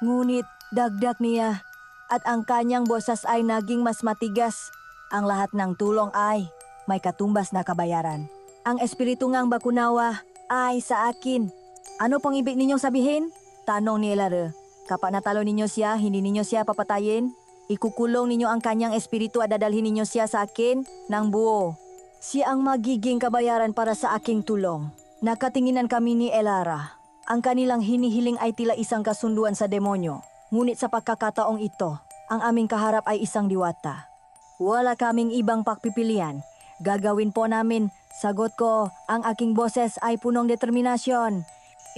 Ngunit dagdag niya, at ang kanyang boses ay naging mas matigas. Ang lahat ng tulong ay may katumbas na kabayaran. Ang espiritu ngang bakunawa ay sa akin. Ano pong ibig ninyong sabihin? Tanong ni Elara. Kapag natalo ninyo siya, hindi ninyo siya papatayin. Ikukulong ninyo ang kanyang espiritu at dadalhin ninyo siya sa akin ng buo. Siya ang magiging kabayaran para sa aking tulong. Nakatinginan kami ni Elara. Ang kanilang hinihiling ay tila isang kasunduan sa demonyo. Ngunit sa pagkakataong ito, ang aming kaharap ay isang Diwata. Wala kaming ibang pagpipilian. Gagawin po namin. Sagot ko, ang aking boses ay punong determinasyon.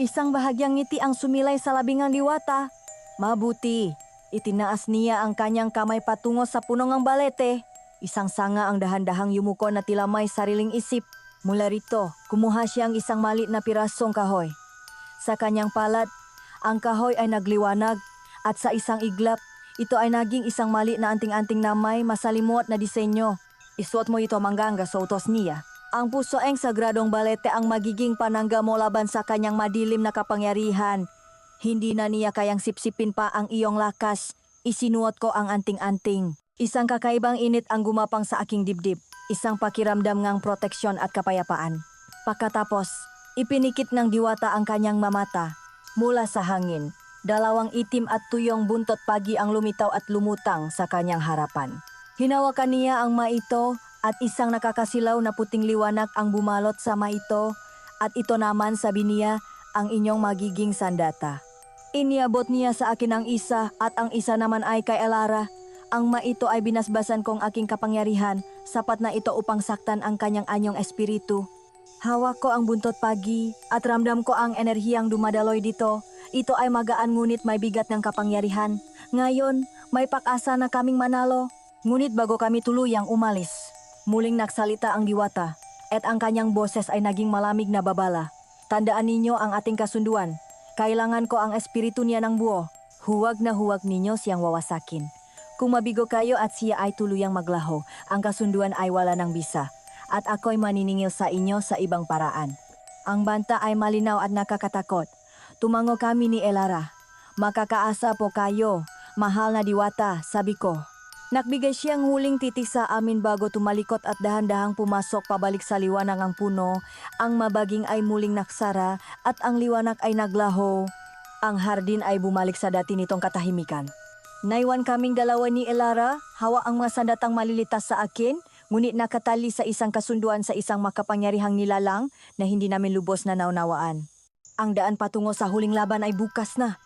Isang bahagyang ngiti ang sumilay sa labingang Diwata. Mabuti. Itinaas niya ang kanyang kamay patungo sa punong ng balete. Isang sanga ang dahan-dahang yumuko na tila may sariling isip. Mula rito, kumuha siya ang isang maliit na pirasong kahoy. Sa kanyang palat, ang kahoy ay nagliwanag at sa isang iglap, ito ay naging isang maliit na anting-anting na may masalimot na disenyo. Isuot mo ito mangganga sa utos niya. Ang pusoeng sagradong balete ang magiging panangga mo laban sa kanyang madilim na kapangyarihan. Hindi na niya kayang sipsipin pa ang iyong lakas. Isinuot ko ang anting-anting. Isang kakaibang init ang gumapang sa aking dibdib. Isang pakiramdam ngang proteksyon at kapayapaan. Pagkatapos, ipinikit ng Diwata ang kanyang mamata. Mula sa hangin, 2 itim at tuyong buntot pagi ang lumitaw at lumutang sa kanyang harapan. Hinawakan niya ang maito at isang nakakasilaw na puting liwanag ang bumalot sa maito at ito naman, sabi niya, ang inyong magiging sandata. Iniabot niya sa akin ang isa at ang isa naman ay kay Elara. Ang maito ay binasbasan kong aking kapangyarihan, sapat na ito upang saktan ang kanyang anyong espiritu. Hawak ko ang buntot pagi at ramdam ko ang enerhiyang dumadaloy dito. Ito ay magaan ngunit may bigat ng kapangyarihan. Ngayon, may pag-asa na kaming manalo. Ngunit bago kami tuluyang umalis, muling nagsalita ang Diwata at ang kanyang boses ay naging malamig na babala. Tandaan ninyo ang ating kasunduan. Kailangan ko ang espiritu niya ng buo. Huwag na huwag ninyo siyang wawasakin. Kung mabigo kayo at siya ay tuluyang maglaho, ang kasunduan ay wala ng bisa. At ako'y maniningil sa inyo sa ibang paraan. Ang banta ay malinaw at nakakatakot. Tumango kami ni Elara. Makakaasa po kayo, mahal na Diwata, sabi ko. Nagbigay siyang huling titik sa amin bago tumalikot at dahan-dahang pumasok pabalik sa liwanag ang puno. Ang mabaging ay muling naksara at ang liwanag ay naglaho. Ang hardin ay bumalik sa dati nitong katahimikan. Naiwan kaming dalawa ni Elara, hawa ang mga sandatang malilitas sa akin, ngunit nakatali sa isang kasunduan sa isang makapangyarihang nilalang na hindi namin lubos na naunawaan. Ang daan patungo sa huling laban ay bukas na.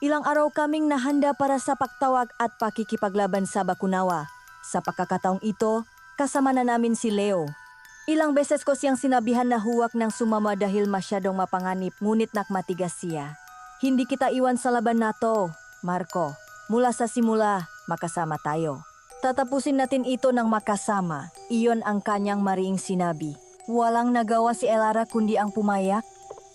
Ilang araw kaming nahanda para sa pagtawag at pakikipaglaban sa Bakunawa. Sa pagkakataong ito, kasama na namin si Leo. Ilang beses ko siyang sinabihan na huwag nang sumama dahil masyadong mapanganib, ngunit nakmatigas siya. Hindi kita iwan sa laban na to, Marco. Mula sa simula, makasama tayo. Tatapusin natin ito ng makasama. Iyon ang kanyang mariing sinabi. Walang nagawa si Elara kundi ang pumayak.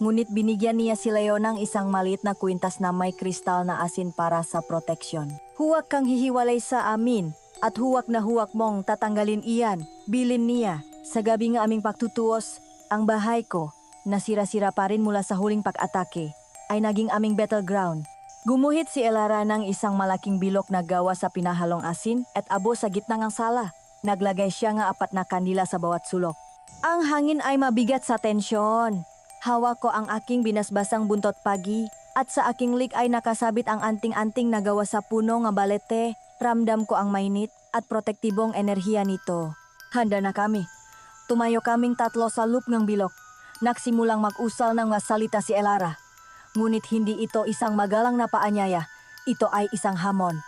Ngunit binigyan niya si Leo ng isang maliit na kwintas na may kristal na asin para sa proteksyon. Huwag kang hihiwalay sa amin at huwag na huwag mong tatanggalin iyan. Bilin niya. Sa gabi ng aming pagtutuos, ang bahay ko, na sira-sira pa rin mula sa huling pag-atake, ay naging aming battleground. Gumuhit si Elara ng isang malaking bilok na gawa sa pinahalong asin at abo sa gitna ng sala. Naglagay siya ng 4 na kandila sa bawat sulok. Ang hangin ay mabigat sa tensyon. Hawak ko ang aking binasbasang buntot pagi at sa aking lik ay nakasabit ang anting-anting na gawa sa puno nga balete. Ramdam ko ang mainit at protektibong enerhiya nito. Handa na kami. Tumayo kaming 3 sa loop ng bilok. Nagsimulang mag-usal ng mga salita si Elara. Ngunit hindi ito isang magalang na paanyaya. Ito ay isang hamon.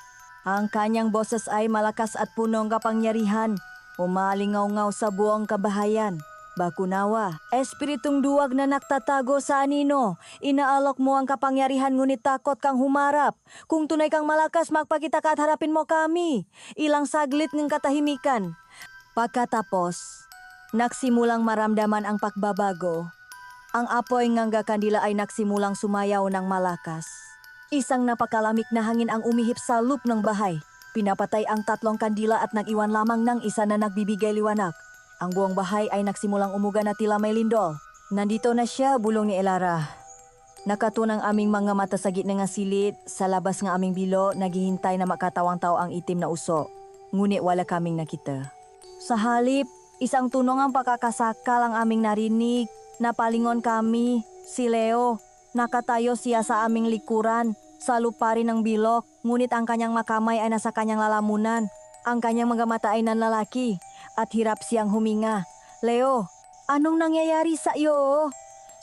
Ang kanyang boses ay malakas at punong kapangyarihan. Umalingaw-ngaw sa buong kabahayan. Bakunawa, espiritong duwag na naktatago sa anino. Inaalok mo ang kapangyarihan ngunit takot kang humarap. Kung tunay kang malakas, magpakita ka at harapin mo kami. Ilang saglit ng katahimikan. Pagkatapos, nagsimulang maramdaman ang pagbabago. Ang apoy ng kandila ay nagsimulang sumayaw ng malakas. Isang napakalamig na hangin ang umihip sa loop ng bahay. Pinapatay ang 3 kandila at nag-iwan lamang ng isa na nagbibigay liwanag. Ang buong bahay ay nagsimulang umuga na tila may lindol. Nandito na siya, bulong ni Elara. Nakatunang aming mga mata sa gitna ng silid, sa labas ng aming bilo, naghihintay na makatawang-taw ang itim na uso. Ngunit wala kaming nakita. Sa halip, isang tunong ang pakakasakal ang aming narinig. Napalingon kami, si Leo. Nakatayo siya sa aming likuran, sa lupa rin ng bilok, ngunit ang kanyang makamay ay nasa kanyang lalamunan. Ang kanyang mga mata ay nanlalaki at hirap siyang huminga. Leo, anong nangyayari sa iyo?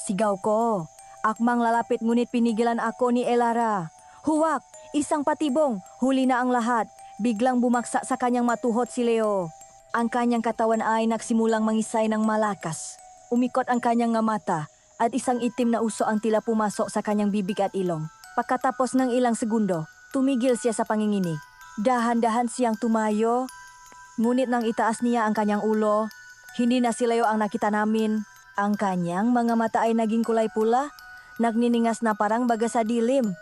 Sigaw ko. Akmang lalapit ngunit pinigilan ako ni Elara. Huwag, isang patibong, huli na ang lahat. Biglang bumaksak sa kanyang matuhot si Leo. Ang kanyang katawan ay nagsimulang mangisay ng malakas. Umikot ang kanyang mata at isang itim na uso ang tila pumasok sa kanyang bibig at ilong. Pagkatapos ng ilang segundo, tumigil siya sa panginginig. Dahan-dahan siyang tumayo. Ngunit nang itaas niya ang kanyang ulo, hindi na si Leo ang nakita namin. Ang kanyang mga mata ay naging kulay pula, nagniningas na parang baga sa dilim.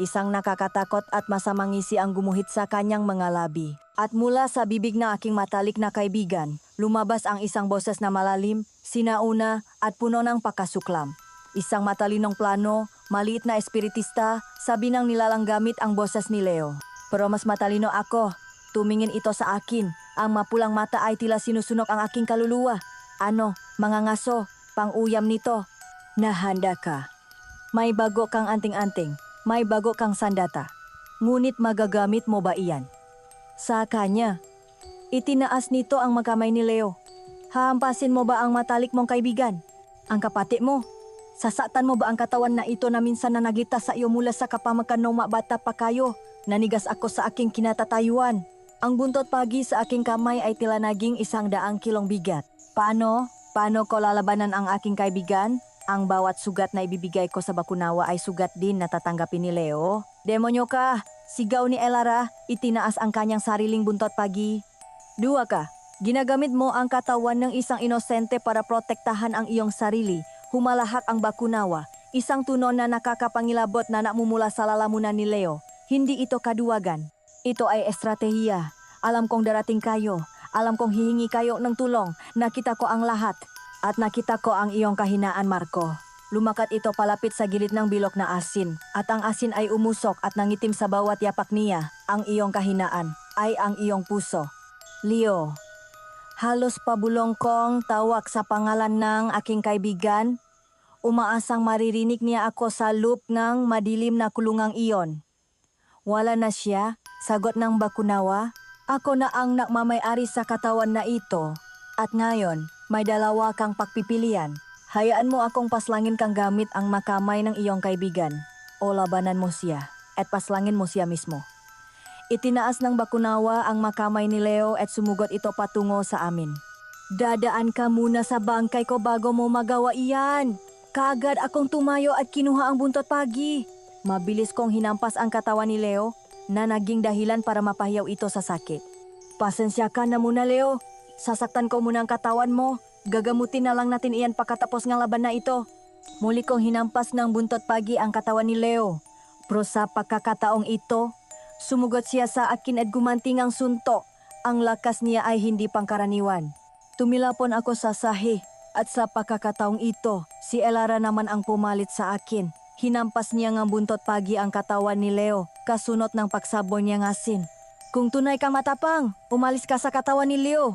Isang nakakatakot at masamang ngisi ang gumuhit sa kanyang mga labi. At mula sa bibig ng aking matalik na kaibigan, lumabas ang isang boses na malalim, sinauna at puno ng pakasuklam. Isang matalinong plano, maliit na espiritista, sabi ng nilalang gamit ang boses ni Leo. Pero mas matalino ako. Tumingin ito sa akin. Ang mapulang mata ay tila sinusunok ang aking kaluluwa. Ano, mga ngaso, pang-uyam nito. Nahanda ka. May bago kang anting-anting. May bago kang sandata. Ngunit magagamit mo ba iyan? Sa kanya. Itinaas nito ang makamay ni Leo. Hahampasin mo ba ang matalik mong kaibigan? Ang kapatid mo? Sasaktan mo ba ang katawan na ito na minsan na naglitas sa iyo mula sa kapamakan ng mabata pa kayo? Nanigas ako sa aking kinatatayuan. Ang buntot pagi sa aking kamay ay tila naging 100 kilong bigat. Paano? Paano ko lalabanan ang aking kaibigan? Ang bawat sugat na ibibigay ko sa Bakunawa ay sugat din na tatanggapin ni Leo. Demonyo ka! Sigaw ni Elara, itinaas ang kanyang sariling buntot pagi. Dua ka. Ginagamit mo ang katawan ng isang inosente para protektahan ang iyong sarili. Humalahak ang Bakunawa, isang tunon na nakakapangilabot na namumula sa lalamunan ni Leo. Hindi ito kaduwagan. Ito ay estratehiya. Alam kong darating kayo. Alam kong hihingi kayo ng tulong. Nakita ko ang lahat. At nakita ko ang iyong kahinaan, Marco. Lumakat ito palapit sa gilid ng bilok na asin. At ang asin ay umusok at nangitim sa bawat yapak niya. Ang iyong kahinaan ay ang iyong puso. Leo, halos pabulong kong tawag sa pangalan ng aking kaibigan. Umaasang maririnig niya ako sa loop ng madilim na kulungang iyon. Wala na siya, sagot ng Bakunawa. Ako na ang nakmamay-ari sa katawan na ito. At ngayon, may dalawa kang pagpipilian. Hayaan mo akong paslangin kang gamit ang makamay ng iyong kaibigan. O labanan mo siya at paslangin mo siya mismo. Itinaas ng bakunawa ang makamay ni Leo at sumugot ito patungo sa amin. Dadaan ka muna sa bangkay ko bago mo magawa iyan. Kaagad akong tumayo at kinuha ang buntot pagi. Mabilis kong hinampas ang katawan ni Leo na naging dahilan para mapahiyaw ito sa sakit. Pasensya ka na muna, Leo. Sasaktan ko muna ang katawan mo. Gagamutin na lang natin iyan pagkatapos ng laban na ito. Muli kong hinampas ng buntot pagi ang katawan ni Leo. Pero sa pagkakataong ito, sumugot siya sa akin at gumanting ang suntok. Ang lakas niya ay hindi pangkaraniwan. Tumilapon ako sa sahi at sa pagkakataong ito, si Elara naman ang pumalit sa akin. Hinampas niya ng buntot pagi ang katawan ni Leo, kasunot ng pagsabon niya ng asin. Kung tunay kang matapang, umalis ka sa katawan ni Leo.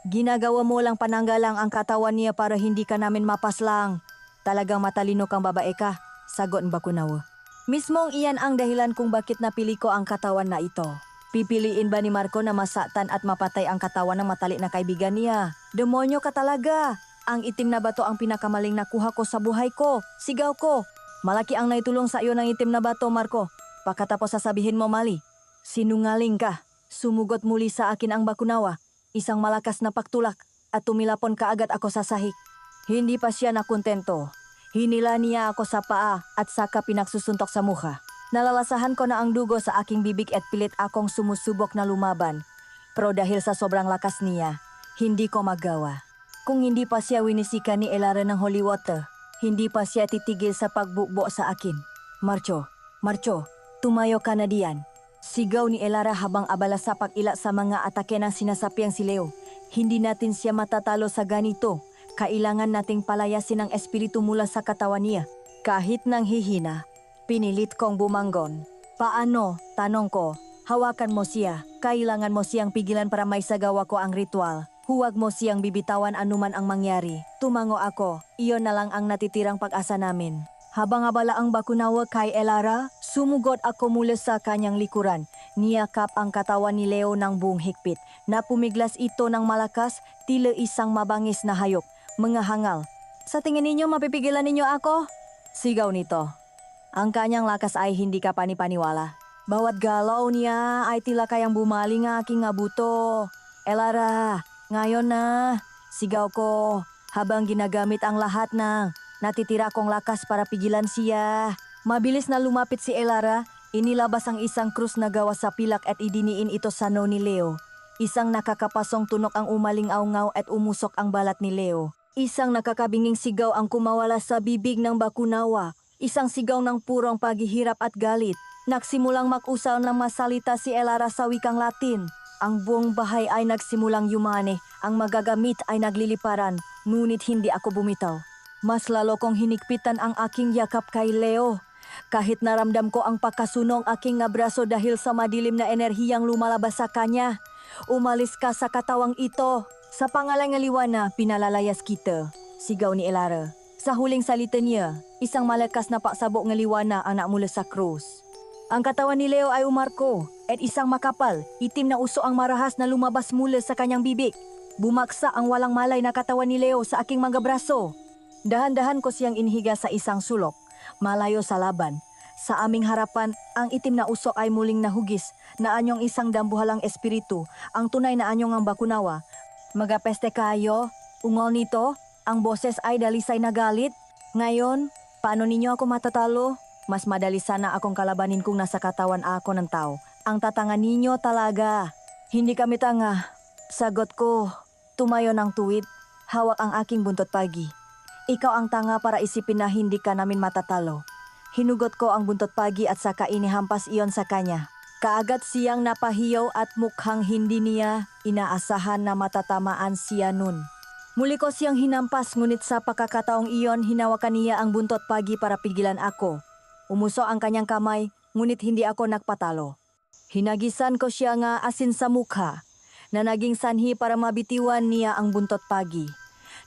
Ginagawa mo lang pananggalang ang katawan niya para hindi ka namin mapaslang. Talagang matalino kang babae ka, sagot ng bakunawa. Mismong iyan ang dahilan kung bakit napili ko ang katawan na ito. Pipiliin ba ni Marco na masaktan at mapatay ang katawan ng matalik na kaibigan niya? Demonyo ka talaga! Ang itim na bato ang pinakamaling nakuha ko sa buhay ko. Sigaw ko. Malaki ang naitulong sa iyo ng itim na bato, Marco. Pagkatapos sasabihin mo mali. Sinungaling ka. Sumugot muli sa akin ang bakunawa. Isang malakas na pagtulak at tumilapon kaagad ako sa sahig. Hindi pa siya nakontento. Hinila niya ako sa paa at saka pinagsusuntok sa mukha. Nalalasahan ko na ang dugo sa aking bibig at pilit akong sumusubok na lumaban. Pero dahil sa sobrang lakas niya, hindi ko magawa. Kung hindi pa siya winisika ni Elara ng holy water, hindi pa siya titigil sa pagbukbo sa akin. Marcho, tumayo ka na diyan. Sigaw ni Elara habang abala sa pag-ila sa mga atake ng sinasapiang si Leo. Hindi natin siya matatalo sa ganito. Kailangan nating palayasin ang espiritu mula sa katawan niya. Kahit nang hihina, pinilit kong bumanggon. Paano? Tanong ko. Hawakan mo siya. Kailangan mo siyang pigilan para maisagawa ko ang ritual. Huwag mo siyang bibitawan anuman ang mangyari. Tumango ako. Iyon na lang ang natitirang pag-asa namin. Habang abala ang bakunawa kay Elara, sumugot ako mula sa kanyang likuran. Niyakap ang katawan ni Leo ng buong higpit. Napumiglas ito ng malakas, tila isang mabangis na hayop. Mga hangal. Sa tingin ninyo mapipigilan ninyo ako? Sigaw nito. Ang kanyang lakas ay hindi ka panipaniwala. Bawat galaw niya ay tila kayang bumaling ang aking abuto. Elara, ngayon na. Sigaw ko habang ginagamit ang lahat ng natitira kong lakas para pigilan siya. Mabilis na lumapit si Elara. Inilabas ang isang krus na gawa sa pilak at idiniin ito sa noo ni Leo. Isang nakakapasong tunok ang umaling-aungaw at umusok ang balat ni Leo. Isang nakakabinging sigaw ang kumawala sa bibig ng bakunawa. Isang sigaw ng purong paghihirap at galit. Nagsimulang mag-usaw ng masalita si Elara sa wikang Latin. Ang buong bahay ay nagsimulang yumane. Ang magagamit ay nagliliparan, ngunit hindi ako bumitaw. Mas lalo kong hinigpitan ang aking yakap kay Leo. Kahit naramdam ko ang pagkasunong aking abraso dahil sa madilim na enerhiyang lumalabas sa kanya. Umalis ka sa katawang ito. Sa pangalang ng liwana, pinalalayas kita. Sigaw ni Elara. Sa huling salita niya, isang malakas na paksabok ng liwana ang namula sa krus. Ang katawan ni Leo ay umarko at isang makapal, itim na uso ang marahas na lumabas mula sa kanyang bibig. Bumaksa ang walang malay na katawan ni Leo sa aking mga braso. Dahan-dahan ko siyang inhiga sa isang sulok, malayo sa laban. Sa aming harapan, ang itim na usok ay muling nahugis na anyong isang dambuhalang espiritu, ang tunay na anyong ang bakunawa. Magapeste kayo, ungol nito, ang boses ay dalisay na galit. Ngayon, paano ninyo ako matatalo? Mas madali sana akong kalabanin kung nasa katawan ako ng tao. Ang tatanga ninyo talaga. Hindi kami tanga. Sagot ko, tumayo ng tuwid, hawak ang aking buntot pagi. Ikaw ang tanga para isipin na hindi ka namin matatalo. Hinugot ko ang buntot pagi at saka inihampas iyon sa kanya. Kaagad siyang napahiyaw at mukhang hindi niya inaasahan na matatamaan siya nun. Muli ko siyang hinampas ngunit sa pagkakataong iyon hinawakan niya ang buntot pagi para pigilan ako. Umuso ang kanyang kamay ngunit hindi ako nagpatalo. Hinagisan ko siya nga asin sa mukha na naging sanhi para mabitiwan niya ang buntot pagi.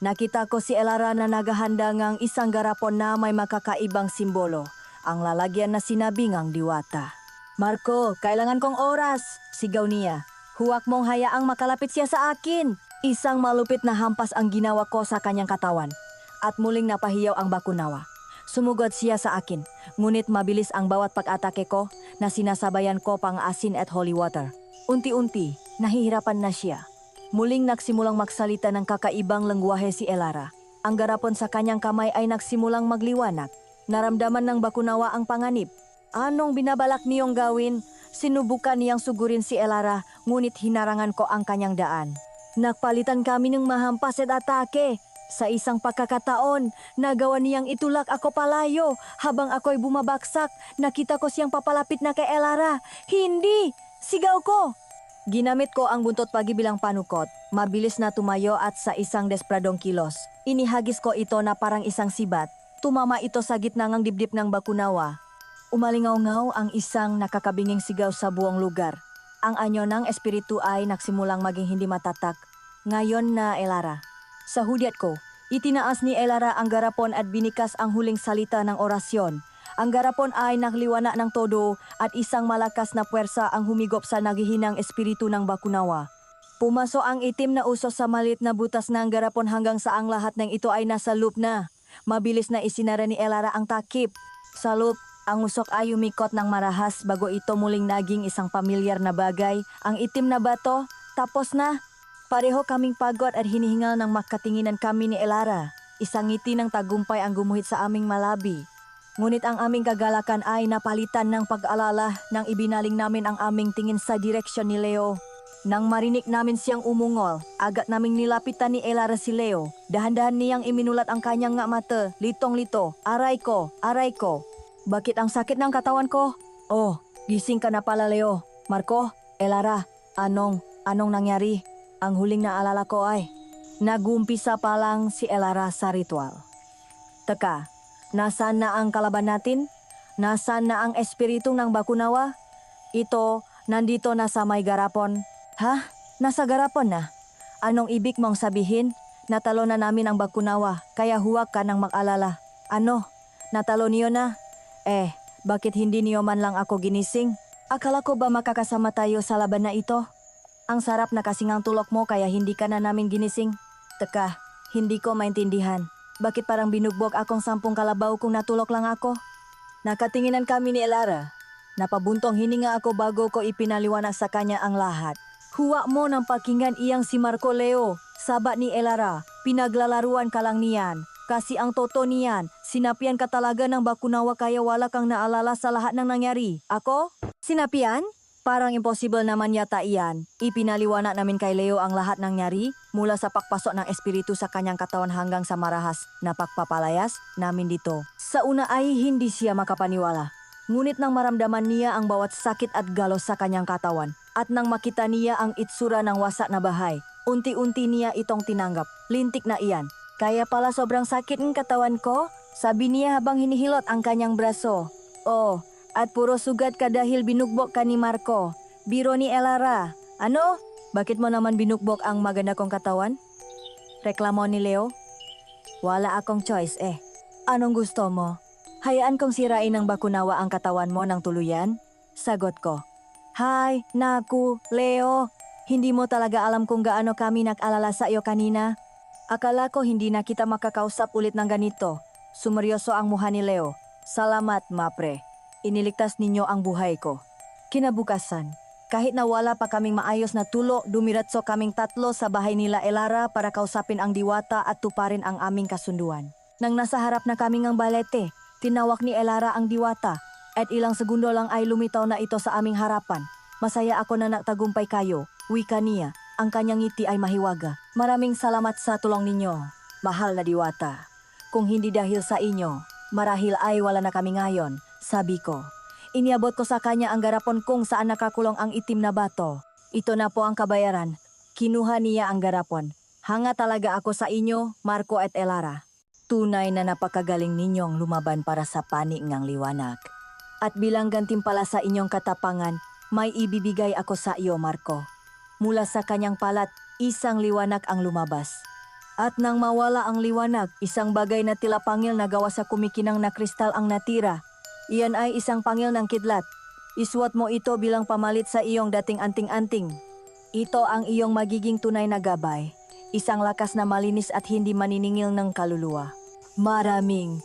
Nakita ko si Elara na naghahanda ngang isang garapon na may makakaibang simbolo, ang lalagyan na sinabingang diwata. Marco, kailangan kong oras, sigaw niya. Huwag mong hayaang makalapit siya sa akin. Isang malupit na hampas ang ginawa ko sa kanyang katawan at muling napahiyaw ang bakunawa. Sumugod siya sa akin, ngunit mabilis ang bawat pag-atake ko na sinasabayan ko pang asin at holy water. Unti-unti, nahihirapan na siya. Muling nagsimulang magsalita ng kakaibang lengguwahe si Elara. Ang garapon sa kanyang kamay ay nagsimulang magliwanag. Naramdaman ng bakunawa ang panganib. Anong binabalak niyong gawin? Sinubukan niyang sugurin si Elara, ngunit hinarangan ko ang kanyang daan. Nagpalitan kami ng mahampas at atake. Sa isang pagkakataon, nagawa niyang itulak ako palayo. Habang ako'y bumabaksak, nakita ko siyang papalapit na kay Elara. Hindi! Sigaw ko! Ginamit ko ang buntot pagi bilang panukot. Mabilis na tumayo at sa isang despradong kilos. Inihagis ko ito na parang isang sibat. Tumama ito sa gitna ng dibdib ng bakunawa. Umalingaw-ngaw ang isang nakakabinging sigaw sa buong lugar. Ang anyo ng espiritu ay nagsimulang maging hindi matatak. Ngayon na Elara. Sa hudyat ko, itinaas ni Elara ang garapon at binikas ang huling salita ng orasyon. Ang garapon ay nakliwana ng todo at isang malakas na puwersa ang humigop sa naghihinang espiritu ng bakunawa. Pumaso ang itim na usos sa maliit na butas ng garapon hanggang sa ang lahat ng ito ay nasa loop na. Mabilis na isinara ni Elara ang takip. Sa loop, ang usok ay umikot ng marahas bago ito muling naging isang pamilyar na bagay. Ang itim na bato, tapos na. Pareho kaming pagod at hinihingal ng makatinginan kami ni Elara. Isang ngiti ng tagumpay ang gumuhit sa aming malabi. Ngunit ang aming kagalakan ay napalitan ng pag-alala nang ibinaling namin ang aming tingin sa direksyon ni Leo. Nang marinig namin siyang umungol, agad naming nilapitan ni Elara si Leo. Dahan-dahan niyang iminulat ang kanyang nga mata, litong-lito. Aray ko, aray ko. Bakit ang sakit ng katawan ko? Oh, gising ka na pala Leo. Marco, Elara, anong nangyari? Ang huling naalala ko ay, nag-umpisa pa lang si Elara sa ritual. Teka, nasaan na ang kalaban natin? Nasaan na ang espiritu ng bakunawa? Ito, nandito na sa may garapon. Ha? Nasa garapon na? Anong ibig mong sabihin? Natalo na namin ang bakunawa, kaya huwag ka nang mag-alala. Ano? Natalo niyo na? Bakit hindi niyo man lang ako ginising? Akala ko ba makakasama tayo sa laban na ito? Ang sarap na kasingang tulok mo kaya hindi ka na namin ginising. Teka, hindi ko maintindihan. Bakit parang binugbog akong 10 kalabaw kung natulok lang ako? Nakatinginan kami ni Elara. Napabuntong hininga ako bago ko ipinaliwanag sa kanya ang lahat. Huwa mo ng pakinggan iyang si Marco Leo. Sabat ni Elara, pinaglalaruan ka lang niyan. Kasi ang toto niyan, sinapian ka talaga ng bakunawa kaya wala kang naalala sa lahat ng nangyari. Ako? Sinapian? Parang imposible naman yata iyan. Ipinaliwanag namin kay Leo ang lahat ng nangyari mula sa pagpasok ng espiritu sa kanyang katawan hanggang sa marahas na pagpapalayas namin dito. Sa una ay hindi siya makapaniwala. Ngunit nang maramdaman niya ang bawat sakit at galos sa kanyang katawan at nang makita niya ang itsura ng wasak na bahay, unti-unti niya itong tinanggap. Lintik na iyan. Kaya pala sobrang sakit ng katawan ko, sabi niya habang hinihilot ang kanyang braso. Oh, at puro sugat ka dahil binugbog ka ni Marco. Biro ni Elara. Ano? Bakit mo naman binugbog ang maganda kong katawan? Reklamo ni Leo. Wala akong choice Anong gusto mo? Hayaan kong sirain ng bakunawa ang katawan mo ng tuluyan? Sagot ko. Hay, naku, Leo. Hindi mo talaga alam kung gaano kami nag-alala sa iyo kanina. Akala ko hindi na kita makakausap ulit ng ganito. Sumeryoso ang mukha ni Leo. Salamat, mapre. Iniligtas ninyo ang buhay ko. Kinabukasan, kahit na wala pa kaming maayos na tulo, dumiretso kaming tatlo sa bahay nila Elara para kausapin ang diwata at tuparin ang aming kasunduan. Nang nasa harap na kaming ang balete, tinawag ni Elara ang diwata at ilang segundo lang ay lumitaw na ito sa aming harapan. Masaya ako na nagtagumpay kayo, wika niya. Ang kanyang ngiti ay mahiwaga. Maraming salamat sa tulong ninyo, mahal na diwata. Kung hindi dahil sa inyo, marahil ay wala na kami ngayon, sabi ko. Iniabot ko sa kanya ang garapon kung saan nakakulong ang itim na bato. Ito na po ang kabayaran. Kinuha niya ang garapon. Hanga talaga ako sa inyo, Marco at Elara. Tunay na napakagaling ninyong lumaban para sa panig ng liwanag. At bilang gantimpala sa inyong katapangan, may ibibigay ako sa iyo, Marco. Mula sa kanyang palat, isang liwanag ang lumabas. At nang mawala ang liwanag, isang bagay na tila pangil na gawa sa kumikinang na kristal ang natira. Iyan ay isang pangil ng kidlat. Isuot mo ito bilang pamalit sa iyong dating anting-anting. Ito ang iyong magiging tunay na gabay. Isang lakas na malinis at hindi maniningil ng kaluluwa. Maraming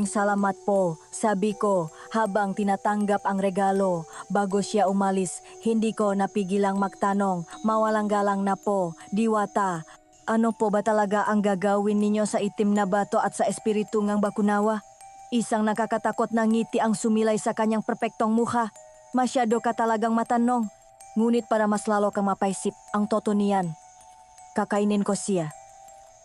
salamat po, sabi ko habang tinatanggap ang regalo. Bago siya umalis, hindi ko napigilang magtanong, mawalang galang na po, Diwata. Ano po ba talaga ang gagawin ninyo sa itim na bato at sa espiritu ngang bakunawa? Isang nakakatakot na ngiti ang sumilay sa kanyang perpektong mukha. Masyado ka talagang matanong. Ngunit para mas lalo kang mapaisip ang toto niyan, kakainin ko siya.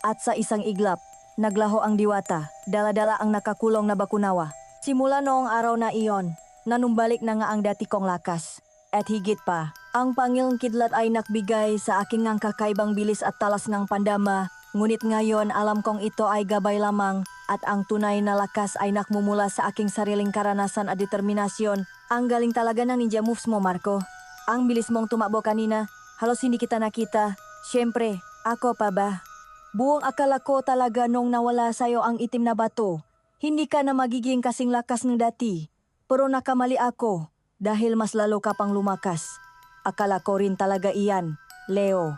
At sa isang iglap, naglaho ang Diwata, dala-dala ang nakakulong na bakunawa. Simula noong araw na iyon, nanumbalik na nga ang dati kong lakas. At higit pa, ang Pangilong Kidlat ay nakbigay sa akin ngang kakaibang bilis at talas ng pandama. Ngunit ngayon alam kong ito ay gabay lamang at ang tunay na lakas ay nakmumula sa aking sariling karanasan at determinasyon. Ang galing talaga ng ninja moves mo, Marco. Ang bilis mong tumakbo kanina, halos hindi kita nakita. Siyempre, ako pa ba? Buong akala ko talaga nung nawala sa'yo ang itim na bato. Hindi ka na magiging kasing lakas ng dati. Pero nakamali ako dahil mas lalo ka pang lumakas. Akala ko rin talaga iyan, Leo.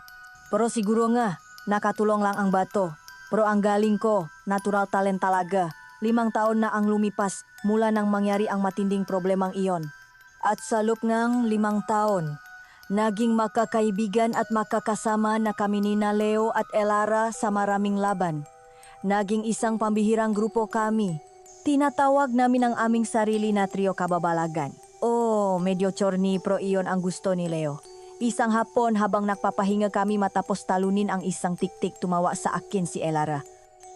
Pero siguro nga, nakatulong lang ang bato. Pero ang galing ko, natural talent talaga. 5 taon na ang lumipas mula nang mangyari ang matinding problemang iyon. At sa loob ng 5 taon, naging makakaibigan at makakasama na kami ni na Leo at Elara sa maraming laban. Naging isang pambihirang grupo kami. Tinatawag namin ang aming sarili na trio kababalagan. Oh, medyo chorny pro iyon ang gusto ni Leo. Isang hapon habang nagpapahinga kami matapos talunin ang isang tiktik, tumawa sa akin si Elara.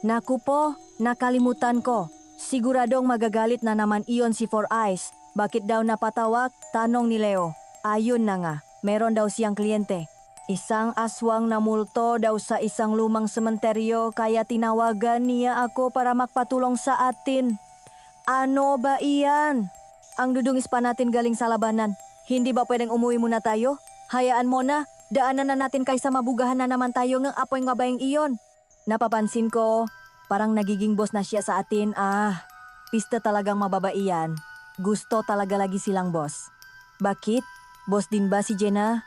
Naku po, nakalimutan ko. Siguradong magagalit na naman iyon si Four Eyes. Bakit daw napatawag? Tanong ni Leo. Ayun na nga, meron daw siyang kliyente. Isang aswang na multo daw sa isang lumang sementeryo kaya tinawagan niya ako para magpatulong sa atin. Ano ba iyan? Ang dudungis pa natin galing sa labanan. Hindi ba pwedeng umuwi muna tayo? Hayaan mo na, daanan na natin kaysa mabugahan na naman tayo ng apoy ng babayang iyon. Napapansin ko, parang nagiging boss na siya sa atin. Pista talagang mababaiyan. Gusto talaga lagi silang boss. Bakit? Boss din ba si Jenna?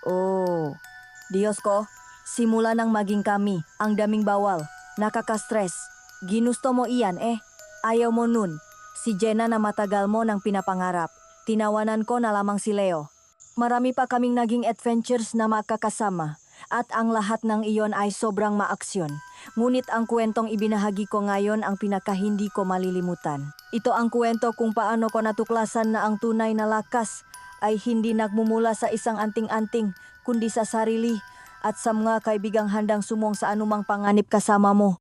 Oh, Diyos ko, simula nang maging kami, ang daming bawal, nakaka-stress. Ginusto mo iyan ayaw mo nun. Si Jenna na matagal mo nang pinapangarap. Tinawanan ko na lamang si Leo. Marami pa kaming naging adventures na makakasama. At ang lahat ng iyon ay sobrang maaksyon. Ngunit ang kwentong ibinahagi ko ngayon ang pinaka hindi ko malilimutan. Ito ang kwento kung paano ko natuklasan na ang tunay na lakas ay hindi nagmumula sa isang anting-anting, kundi sa sarili at sa mga kaibigang handang sumong sa anumang panganib kasama mo.